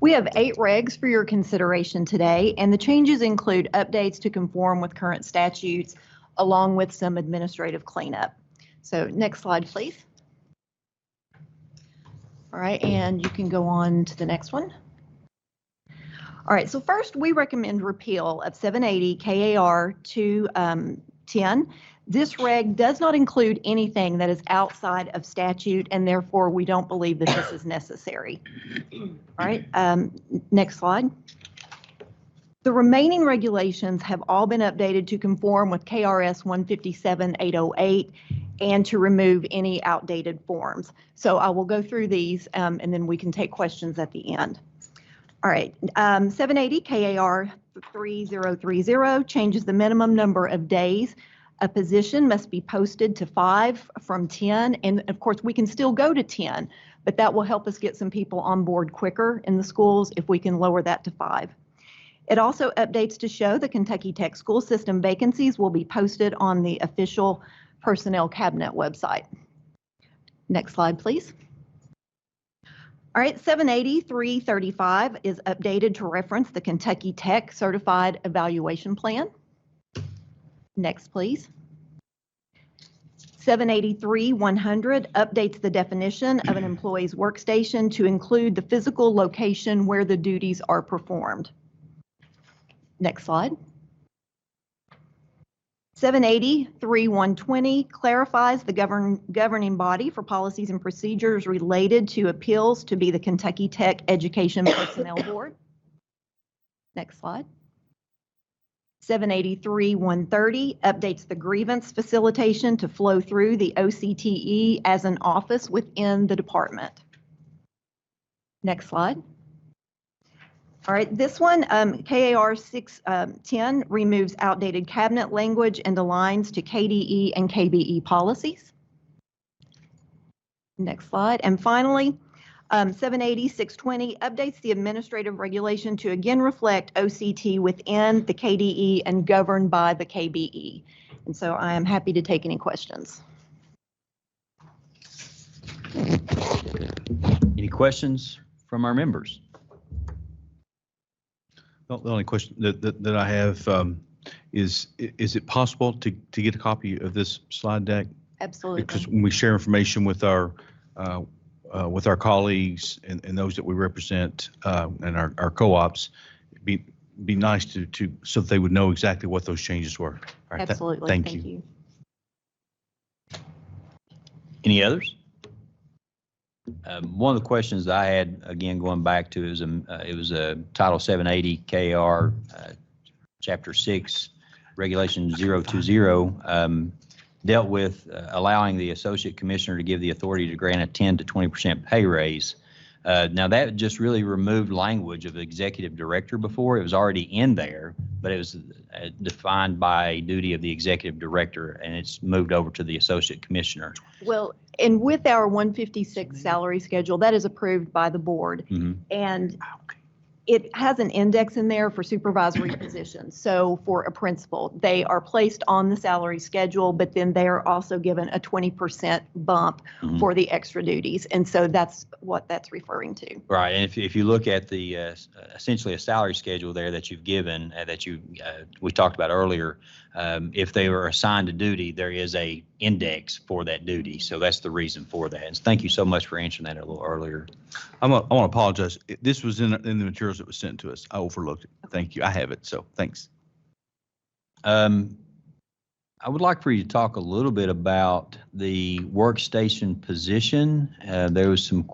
We have 8 regs for your consideration today, and the changes include updates to conform with current statutes, along with some administrative cleanup. So next slide, please. All right, and you can go on to the next one. All right, so first we recommend repeal of 780 KAR 210. This reg does not include anything that is outside of statute, and therefore we don't believe that this is necessary. All right, next slide. The remaining regulations have all been updated to conform with KRS 157-808 and to remove any outdated forms. So I will go through these and then we can take questions at the end. All right, 780 KAR 3030 changes the minimum number of days a position must be posted to 5 from 10. And of course, we can still go to 10, but that will help us get some people on board quicker in the schools if we can lower that to 5. It also updates to show the Kentucky Tech school system vacancies will be posted on the official personnel cabinet website. Next slide, please. All right, 780-335 is updated to reference the Kentucky Tech Certified Evaluation Plan. Next, please. 783-100 updates the definition of an employee's workstation to include the physical location where the duties are performed. Next slide. 780-120 clarifies the governing body for policies and procedures related to appeals to be the Kentucky Tech Education Personnel Board. Next slide. 783-130 updates the grievance facilitation to flow through the OCTE as an office within the department. Next slide. All right, this one, KAR 610 removes outdated cabinet language and aligns to KDE and KBE policies. Next slide. And finally, 780-620 updates the administrative regulation to again reflect OCT within the KDE and governed by the KBE. And so I am happy to take any questions. Any questions from our members? The only question that I have is it possible to get a copy of this slide deck? Absolutely. Because when we share information with our colleagues and those that we represent and our co-ops, it'd be be nice to, so they would know exactly what those changes were. All right, Absolutely. Thank you. Any others? One of the questions that I had, again, going back to is it was a Title 780 KR Chapter 6 Regulation 020 dealt with allowing the associate commissioner to give the authority to grant a 10 to 20% pay raise. Now that just really removed language of executive director before. It was already in there, but it was defined by duty of the executive director, and it's moved over to the associate commissioner. Well, and with our 156 salary schedule, that is approved by the board. And it has an index in there for supervisory positions. So for a principal, they are placed on the salary schedule, but then they are also given a 20% bump for the extra duties. And so that's what that's referring to. Right, and if you look at the essentially a salary schedule there that you've given, we talked about earlier, if they were assigned to duty, there is a index for that duty. So that's the reason for that. And thank you so much for answering that a little earlier. I want to apologize. This was in the materials that was sent to us. I overlooked it. Thank you. I have it. So thanks. I would like for you to talk a little bit about the workstation position. There was some,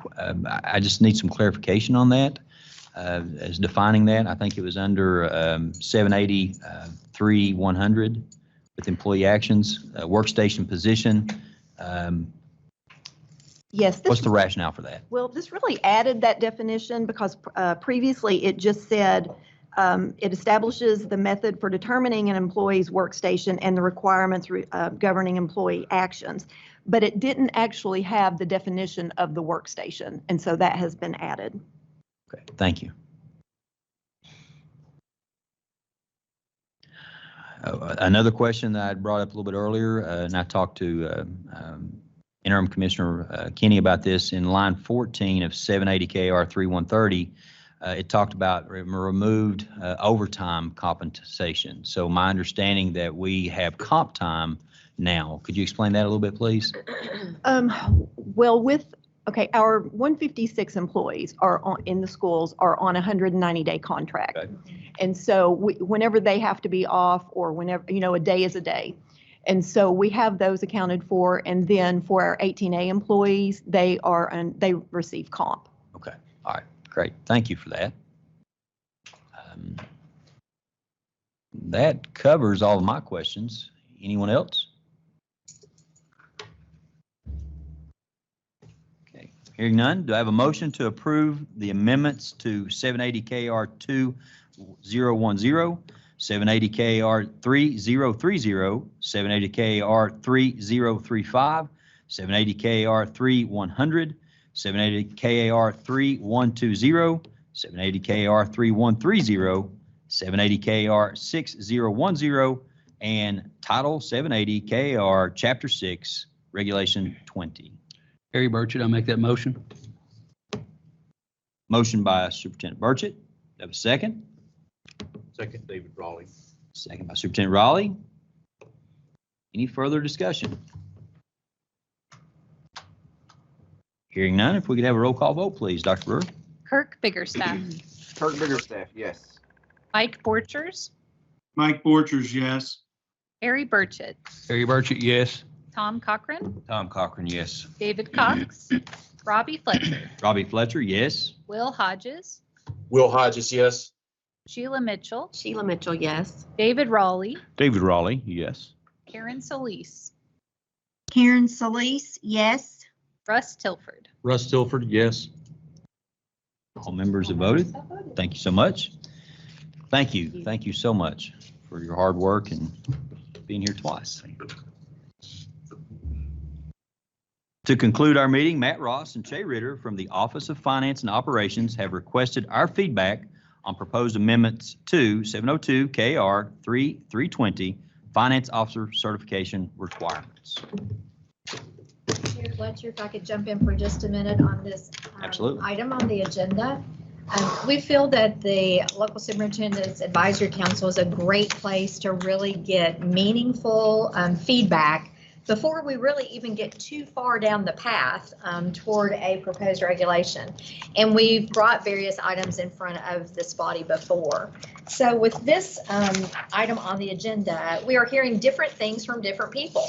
I just need some clarification on that, as defining that. I think it was under 780-3-100 with employee actions, workstation position. Yes. What's the rationale for that? Well, this really added that definition because previously it just said it establishes the method for determining an employee's workstation and the requirements governing employee actions, but it didn't actually have the definition of the workstation, and so that has been added. Okay, thank you. Another question that I brought up a little bit earlier, and I talked to Interim Commissioner Kenny about this in line 14 of 780 KR 3130. It talked about removed overtime compensation. So my understanding that we have comp time now. Could you explain that a little bit, please? Well, our 156 employees in the schools are on a 190-day contract. Okay. And so whenever they have to be off or whenever, a day is a day. And so we have those accounted for. And then for our 18A employees, they receive comp. Okay. All right. Great. Thank you for that. That covers all of my questions. Anyone else? Okay. Hearing none, do I have a motion to approve the amendments to 780 KR 2010, 780 KR 3030, 780 KR 3035, 780 KR 3100, 780 KAR 3120, 780 KAR 3130, 780 KAR 6010, and Title 780 KAR Chapter 6, Regulation 20. Harry Burchett, I'll make that motion. Motion by Superintendent Burchett. Do I have a second? Second, David Raleigh. Second by Superintendent Raleigh. Any further discussion? Hearing none, if we could have a roll call vote, please. Dr. Brewer? Kirk Biggerstaff. Kirk Biggerstaff, yes. Mike Borchers. Mike Borchers, yes. Harry Burchett. Harry Burchett, yes. Tom Cochran. Tom Cochran, yes. David Cox. Robbie Fletcher. Robbie Fletcher, yes. Will Hodges. Will Hodges, yes. Sheila Mitchell. Sheila Mitchell, yes. David Raleigh. David Raleigh, yes. Karen Solis. Karen Solis, yes. Russ Tilford. Russ Tilford, yes. All members have voted. Thank you so much. Thank you. Thank you so much for your hard work and being here twice. To conclude our meeting, Matt Ross and Shay Ritter from the Office of Finance and Operations have requested our feedback on proposed amendments to 702 KR 3320 Finance Officer Certification Requirements. Chair Fletcher, if I could jump in for just a minute on this item on the agenda. We feel that the Local Superintendent's Advisory Council is a great place to really get meaningful feedback before we really even get too far down the path toward a proposed regulation. And we've brought various items in front of this body before. So with this item on the agenda, we are hearing different things from different people.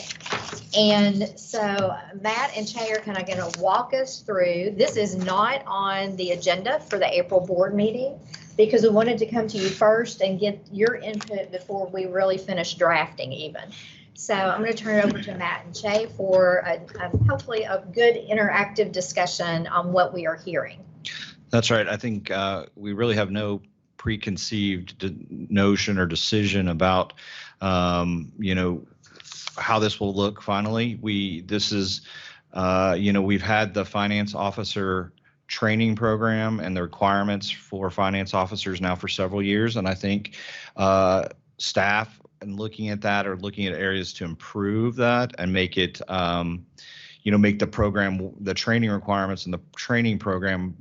And so Matt and Che are kind of going to walk us through. This is not on the agenda for the April board meeting because we wanted to come to you first and get your input before we really finish drafting even. So I'm going to turn it over to Matt and Che for hopefully a good interactive discussion on what we are hearing. That's right. I think we really have no preconceived notion or decision about, you know, how this will look finally. We've had the finance officer training program and the requirements for finance officers now for several years. And I think staff and looking at that or looking at areas to improve that and make it, make the program, the training requirements and the training program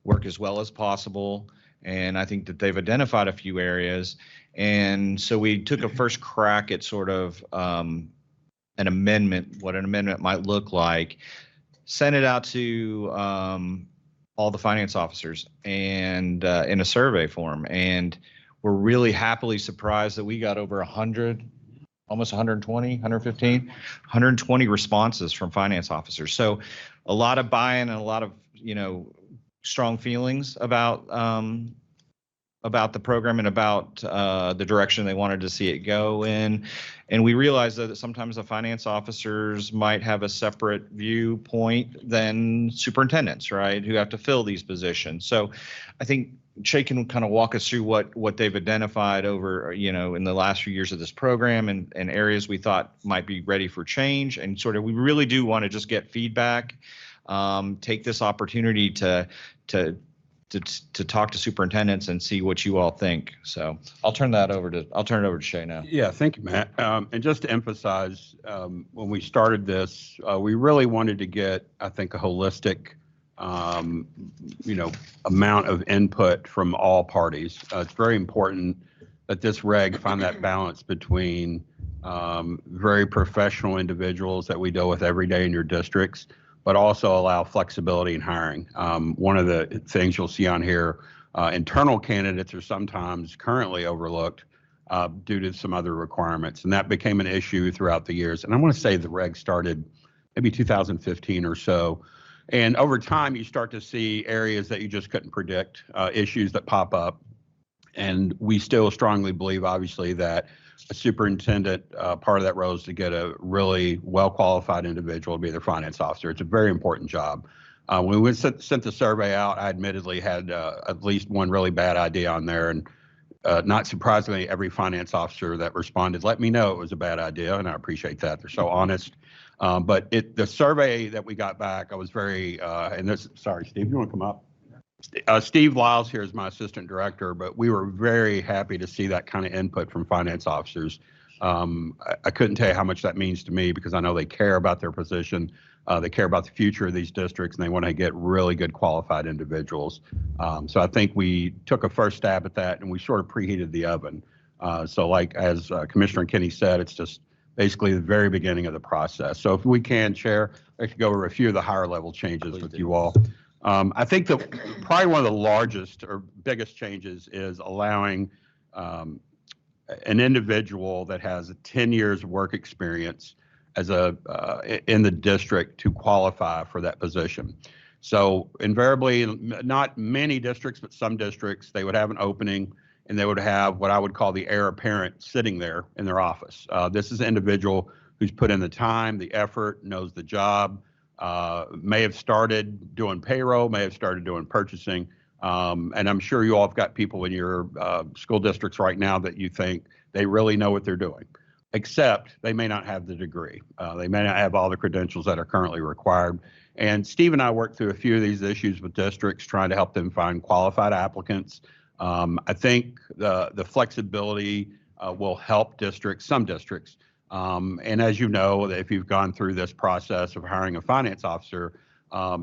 work as well as possible. And I think that they've identified a few areas. And so we took a first crack at sort of an amendment, what an amendment might look like, sent it out to all the finance officers and in a survey form. And we're really happily surprised that we got over 100, almost 120, 115, 120 responses from finance officers. So a lot of buy-in and a lot of, strong feelings about the program and about the direction they wanted to see it go in. And we realized that sometimes the finance officers might have a separate viewpoint than superintendents, right, who have to fill these positions. So I think Che can kind of walk us through what they've identified over, in the last few years of this program and areas we thought might be ready for change. And sort of, we really do want to just get feedback, take this opportunity to talk to superintendents and see what you all think. So I'll turn it over to Che now. Yeah, thank you, Matt. And just to emphasize, when we started this, we really wanted to get, I think, a holistic, amount of input from all parties. It's very important that this reg find that balance between very professional individuals that we deal with every day in your districts, but also allow flexibility in hiring. One of the things you'll see on here, internal candidates are sometimes currently overlooked due to some other requirements, and that became an issue throughout the years. And I want to say the reg started maybe 2015 or so. And over time, you start to see areas that you just couldn't predict, issues that pop up. And we still strongly believe, obviously, that a superintendent, part of that role is to get a really well-qualified individual to be their finance officer. It's a very important job. When we sent the survey out, I admittedly had at least one really bad idea on there. And not surprisingly, every finance officer that responded let me know it was a bad idea, and I appreciate that. They're so honest. But the survey that we got back, I was very, sorry, Steve, you want to come up? Steve Lyles here is my assistant director, but we were very happy to see that kind of input from finance officers. I couldn't tell you how much that means to me because I know they care about their position. They care about the future of these districts, and they want to get really good qualified individuals. So I think we took a first stab at that, and we sort of preheated the oven. So like as Commissioner Kinney said, it's just basically the very beginning of the process. So if we can, Chair, I could go over a few of the higher level changes with you all. I think that probably one of the largest or biggest changes is allowing an individual that has 10 years of work experience as in the district to qualify for that position. So invariably, not many districts, but some districts, they would have an opening and they would have what I would call the heir apparent sitting there in their office. This is an individual who's put in the time, the effort, knows the job, may have started doing payroll, may have started doing purchasing. And I'm sure you all have got people in your school districts right now that you think they really know what they're doing, except they may not have the degree. They may not have all the credentials that are currently required. And Steve and I worked through a few of these issues with districts, trying to help them find qualified applicants. I think the flexibility will help districts, some districts. And as you know, if you've gone through this process of hiring a finance officer,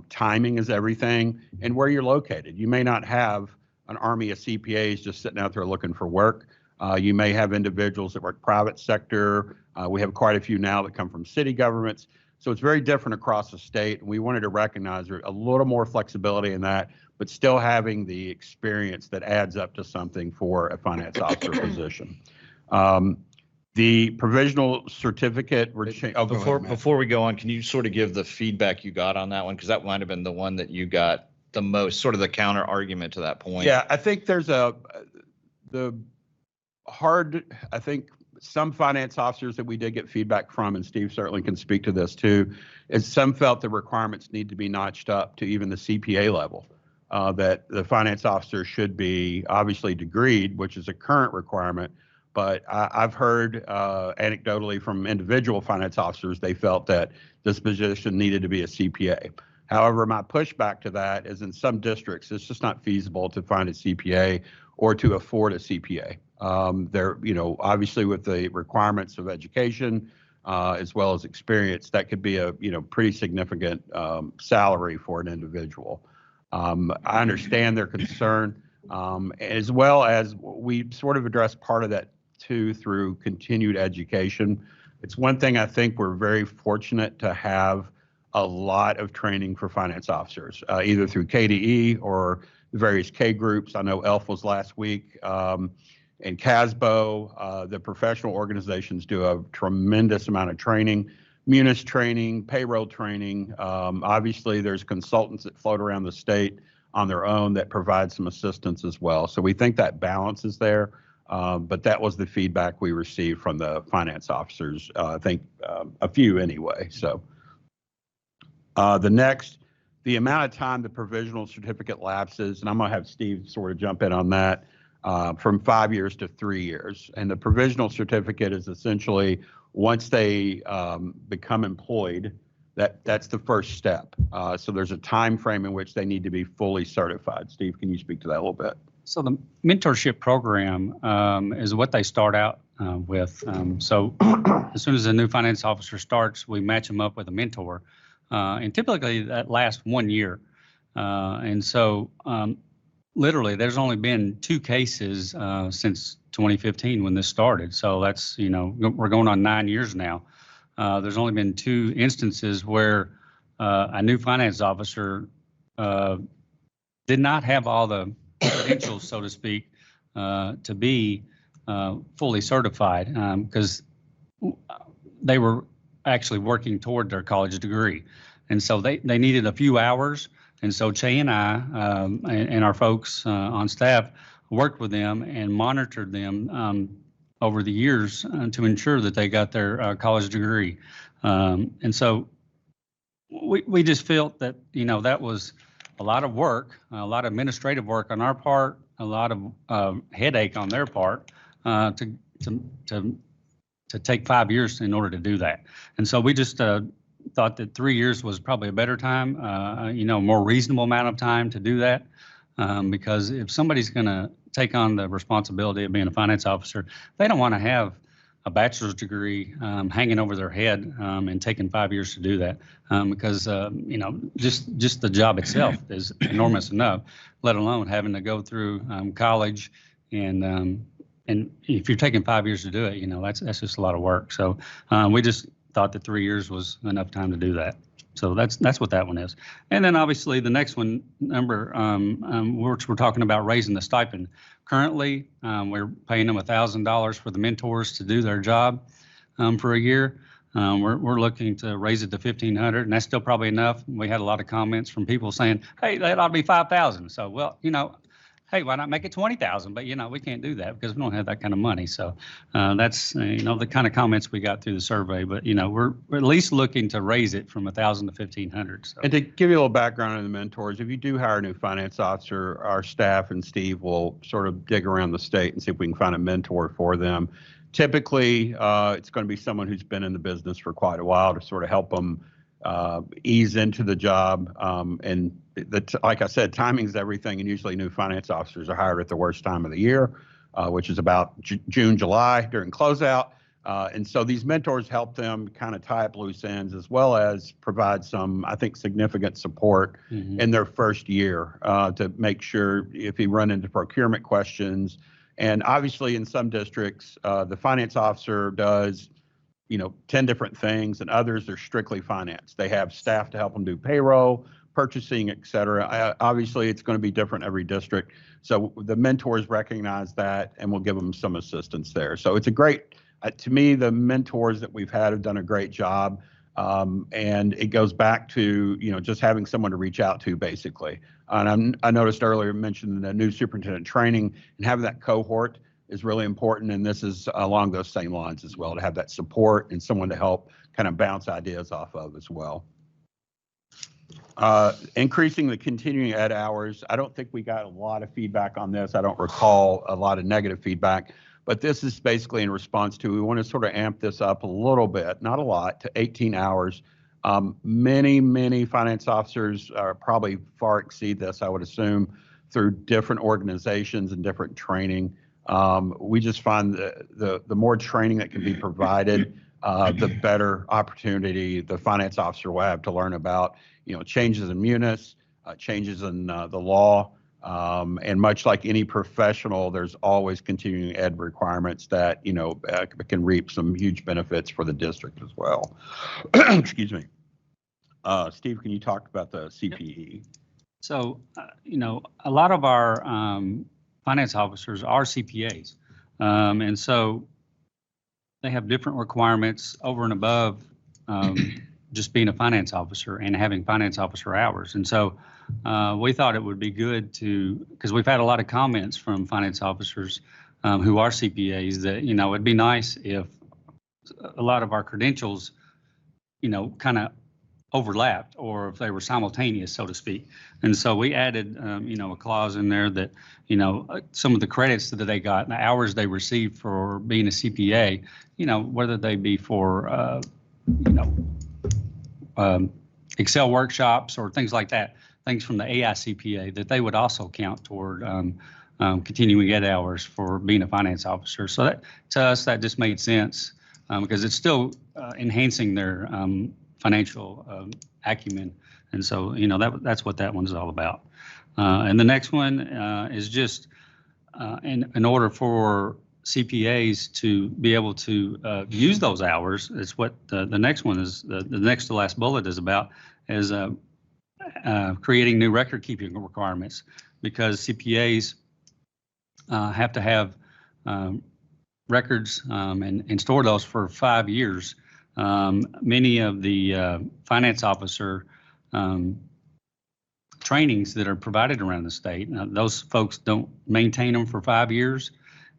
timing is everything and where you're located. You may not have an army of CPAs just sitting out there looking for work. You may have individuals that work private sector. We have quite a few now that come from city governments. So it's very different across the state. And we wanted to recognize there's a little more flexibility in that, but still having the experience that adds up to something for a finance officer position. The provisional certificate. Before we go on, can you sort of give the feedback you got on that one? Because that might have been the one that you got the most, sort of the counter argument to that point. Yeah, I think there's I think some finance officers that we did get feedback from, and Steve certainly can speak to this too, is some felt the requirements need to be notched up to even the CPA level. That the finance officer should be obviously degreed, which is a current requirement. But I've heard anecdotally from individual finance officers, they felt that this position needed to be a CPA. However, my pushback to that is in some districts, it's just not feasible to find a CPA or to afford a CPA. There, obviously with the requirements of education as well as experience, that could be a, pretty significant salary for an individual. I understand their concern, as well as we sort of address part of that too through continued education. It's one thing I think we're very fortunate to have a lot of training for finance officers, either through KDE or the various K groups. I know ELF was last week, and CASBO, the professional organizations do a tremendous amount of training, Munis training, payroll training. Obviously, there's consultants that float around the state on their own that provide some assistance as well. So we think that balance is there, but that was the feedback we received from the finance officers, I think a few anyway. So the amount of time the provisional certificate lapses, and I'm going to have Steve sort of jump in on that, from 5 years to 3 years. And the provisional certificate is essentially once they become employed, that's the first step. So there's a time frame in which they need to be fully certified. Steve, can you speak to that a little bit? So the mentorship program is what they start out with. So as soon as a new finance officer starts, we match them up with a mentor. And typically that lasts 1 year. And so literally there's only been 2 cases since 2015 when this started. So that's, we're going on 9 years now. There's only been 2 instances where a new finance officer did not have all the credentials, so to speak, to be fully certified because they were actually working toward their college degree. And so they needed a few hours. And so Che and I and our folks on staff worked with them and monitored them over the years to ensure that they got their college degree. And so we just felt that, that was a lot of work, a lot of administrative work on our part, a lot of headache on their part to take 5 years in order to do that. And so we just thought that 3 years was probably a better time, more reasonable amount of time to do that. Because if somebody's going to take on the responsibility of being a finance officer, they don't want to have a bachelor's degree hanging over their head and taking 5 years to do that. Because, just the job itself is enormous enough, let alone having to go through college. And if you're taking 5 years to do it, that's just a lot of work. So we just thought that 3 years was enough time to do that. So that's what that one is. And then obviously the next one, we're talking about raising the stipend. Currently, we're paying them $1,000 for the mentors to do their job for a year. We're looking to raise it to $1,500, and that's still probably enough. We had a lot of comments from people saying, hey, that ought to be $5,000. So, well, hey, why not make it $20,000? But, we can't do that because we don't have that kind of money. So that's, the kind of comments we got through the survey. But, we're at least looking to raise it from $1,000 to $1,500. So. And to give you a little background on the mentors, if you do hire a new finance officer, our staff and Steve will sort of dig around the state and see if we can find a mentor for them. Typically, it's going to be someone who's been in the business for quite a while to sort of help them ease into the job. And like I said, timing's everything. And usually new finance officers are hired at the worst time of the year, which is about June, July during closeout. And so these mentors help them kind of tie up loose ends as well as provide some, I think, significant support in their first year to make sure if you run into procurement questions, And obviously, in some districts, the finance officer does, 10 different things, and others are strictly finance. They have staff to help them do payroll, purchasing, et cetera. Obviously, it's going to be different every district. So the mentors recognize that, and we'll give them some assistance there. So it's a great, to me, the mentors that we've had have done a great job. And it goes back to, just having someone to reach out to, basically. And I noticed earlier mentioned the new superintendent training, and having that cohort is really important. And this is along those same lines as well, to have that support and someone to help kind of bounce ideas off of as well. Increasing the continuing ed hours. I don't think we got a lot of feedback on this. I don't recall a lot of negative feedback, but this is basically in response to, we want to sort of amp this up a little bit, not a lot, to 18 hours. Many finance officers probably far exceed this, I would assume, through different organizations and different training. We just find the more training that can be provided, the better opportunity the finance officer will have to learn about, changes in munis, changes in the law, and much like any professional, there's always continuing ed requirements that, can reap some huge benefits for the district as well. Excuse me. Steve, can you talk about the CPE? So, a lot of our finance officers are CPAs. And so they have different requirements over and above just being a finance officer and having finance officer hours. And so we thought it would be good because we've had a lot of comments from finance officers who are CPAs that, it'd be nice if a lot of our credentials, kind of overlapped, or if they were simultaneous, so to speak. And so we added, a clause in there that, some of the credits that they got, the hours they received for being a CPA, whether they be for, Excel workshops or things like that, things from the AICPA, that they would also count toward continuing ed hours for being a finance officer. So that, to us, that just made sense because it's still enhancing their financial acumen. And so, that's what that one's all about. And the next one is just in order for CPAs to be able to use those hours, it's what the next one is, the next to last bullet is about, is creating new record keeping requirements, because CPAs have to have records and store those for 5 years. Many of the finance officer trainings that are provided around the state, those folks don't maintain them for 5 years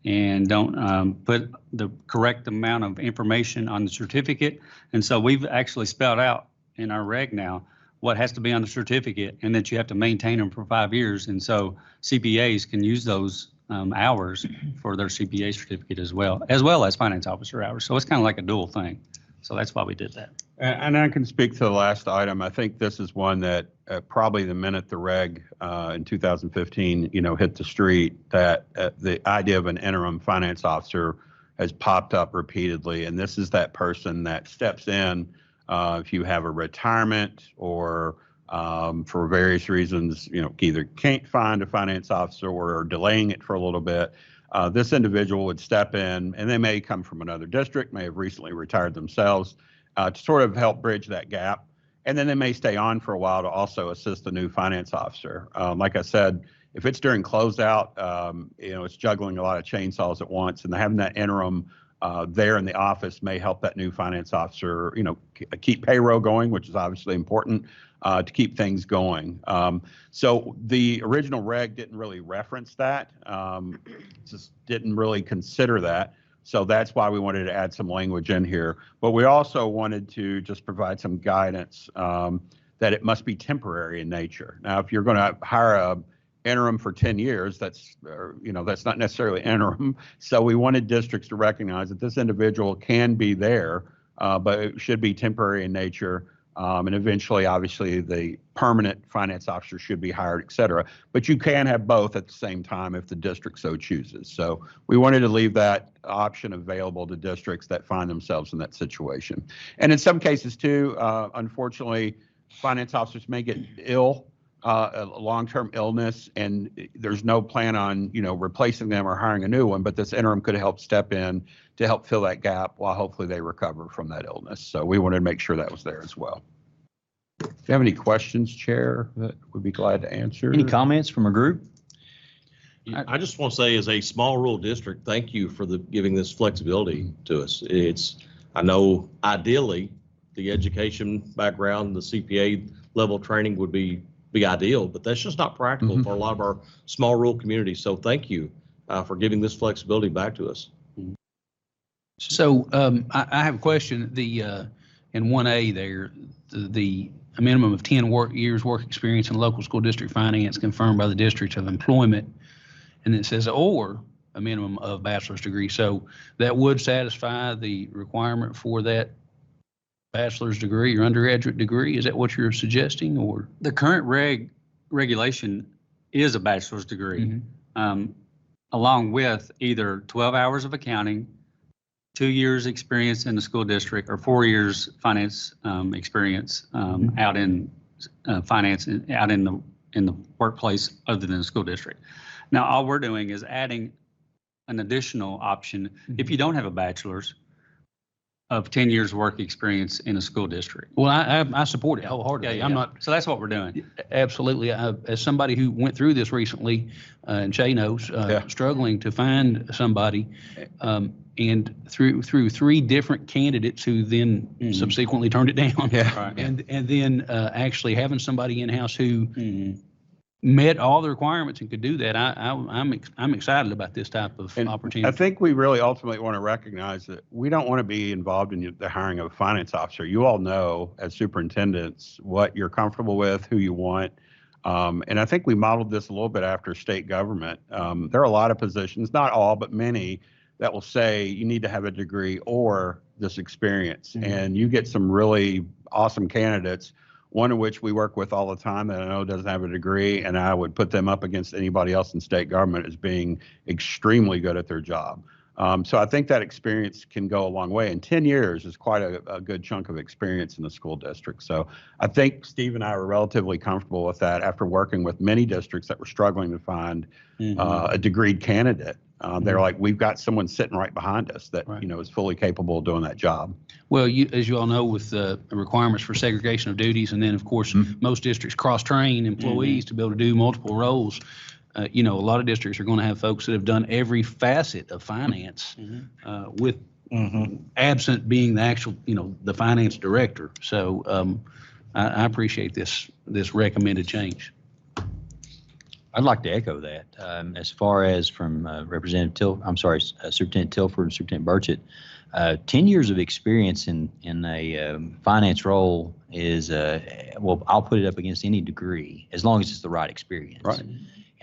and don't put the correct amount of information on the certificate. And so we've actually spelled out in our reg now what has to be on the certificate, and that you have to maintain them for 5 years. And so CPAs can use those hours for their CPA certificate as well as finance officer hours. So it's kind of like a dual thing. So that's why we did that. And I can speak to the last item. I think this is one that probably the minute the reg in 2015, hit the street, that the idea of an interim finance officer has popped up repeatedly. And this is that person that steps in if you have a retirement or for various reasons, either can't find a finance officer or are delaying it for a little bit. This individual would step in, and they may come from another district, may have recently retired themselves, to sort of help bridge that gap. And then they may stay on for a while to also assist the new finance officer. Like I said, if it's during closeout, it's juggling a lot of chainsaws at once, and having that interim there in the office may help that new finance officer, keep payroll going, which is obviously important, to keep things going. So the original reg didn't really reference that, just didn't really consider that. So that's why we wanted to add some language in here. But we also wanted to just provide some guidance that it must be temporary in nature. Now, if you're going to hire a interim for 10 years, that's not necessarily interim. So we wanted districts to recognize that this individual can be there, but it should be temporary in nature. And eventually, obviously, the permanent finance officer should be hired, et cetera. But you can have both at the same time if the district so chooses. So we wanted to leave that option available to districts that find themselves in that situation. And in some cases, too, unfortunately, finance officers may get ill a long-term illness, and there's no plan on, replacing them or hiring a new one, but this interim could help step in to help fill that gap while hopefully they recover from that illness. So we wanted to make sure that was there as well. If you have any questions, Chair, that we'd be glad to answer. Any comments from a group? I just want to say, as a small rural district, thank you for giving this flexibility to us. I know ideally the education background, the CPA level training would be ideal, but that's just not practical for a lot of our small rural communities. So thank you for giving this flexibility back to us. So I have a question. In 1A there, a minimum of 10 years work experience in local school district finance confirmed by the district of employment. And it says, or a minimum of bachelor's degree. So that would satisfy the requirement for that bachelor's degree or undergraduate degree. Is that what you're suggesting, or? The current regulation is a bachelor's degree, along with either 12 hours of accounting, 2 years experience in the school district, or 4 years finance experience out in finance out in the workplace other than the school district. Now, all we're doing is adding an additional option if you don't have a bachelor's of 10 years work experience in a school district. Well, I support it wholeheartedly. Yeah. I'm not. So that's what we're doing. Absolutely. As somebody who went through this recently, and Shay knows, struggling to find somebody, and through 3 different candidates who then subsequently turned it down. Yeah. And then actually having somebody in-house who met all the requirements and could do that, I'm excited about this type of opportunity. I think we really ultimately want to recognize that we don't want to be involved in the hiring of a finance officer. You all know as superintendents what you're comfortable with, who you want. And I think we modeled this a little bit after state government. There are a lot of positions, not all, but many, that will say you need to have a degree or this experience. And you get some really awesome candidates, one of which we work with all the time that I know doesn't have a degree, and I would put them up against anybody else in state government as being extremely good at their job. So I think that experience can go a long way, and 10 years is quite a good chunk of experience in the school district. So I think Steve and I are relatively comfortable with that after working with many districts that were struggling to find a degreed candidate. They're like, we've got someone sitting right behind us that is fully capable of doing that job. Well, as you all know, with the requirements for segregation of duties, and then of course most districts cross-train employees to be able to do multiple roles. A lot of districts are going to have folks that have done every facet of finance, with absent being the actual, the finance director. So I appreciate this recommended change. I'd like to echo that. As far as from Superintendent Tilford and Superintendent Burchett, 10 years of experience in a finance role is, I'll put it up against any degree as long as it's the right experience. Right.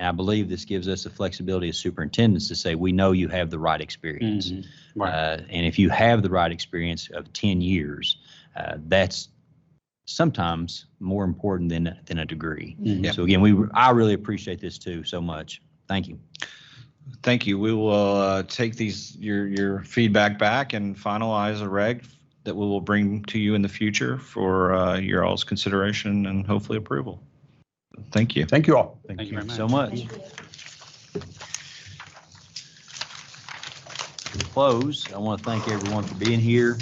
And I believe this gives us the flexibility as superintendents to say, we know you have the right experience. Right. And if you have the right experience of 10 years, that's sometimes more important than a degree. So again, I really appreciate this too so much. Thank you. Thank you. We will take your feedback back and finalize a reg that we will bring to you in the future for your all's consideration and hopefully approval. Thank you. Thank you all. Thank you very so much. To close, I want to thank everyone for being here.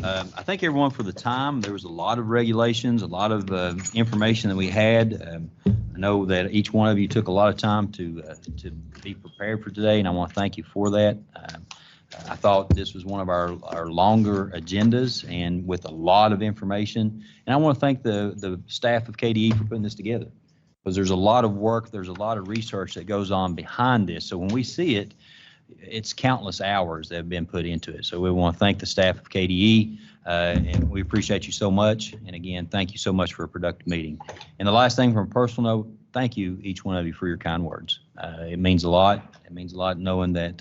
I thank everyone for the time. There was a lot of regulations, a lot of information that we had. I know that each one of you took a lot of time to be prepared for today, and I want to thank you for that. I thought this was one of our longer agendas and with a lot of information. And I want to thank the staff of KDE for putting this together, because there's a lot of work, there's a lot of research that goes on behind this. So when we see it, it's countless hours that have been put into it. So we want to thank the staff of KDE, and we appreciate you so much. And again, thank you so much for a productive meeting. And the last thing, from a personal note, thank you, each one of you, for your kind words. It means a lot. It means a lot knowing that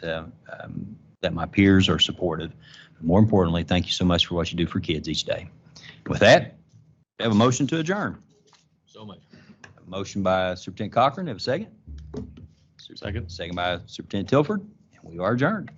that my peers are supportive. But more importantly, thank you so much for what you do for kids each day. With that, we have a motion to adjourn. So much. A motion by Superintendent Cochran. Have a second? Second. Second by Superintendent Tilford. We are adjourned.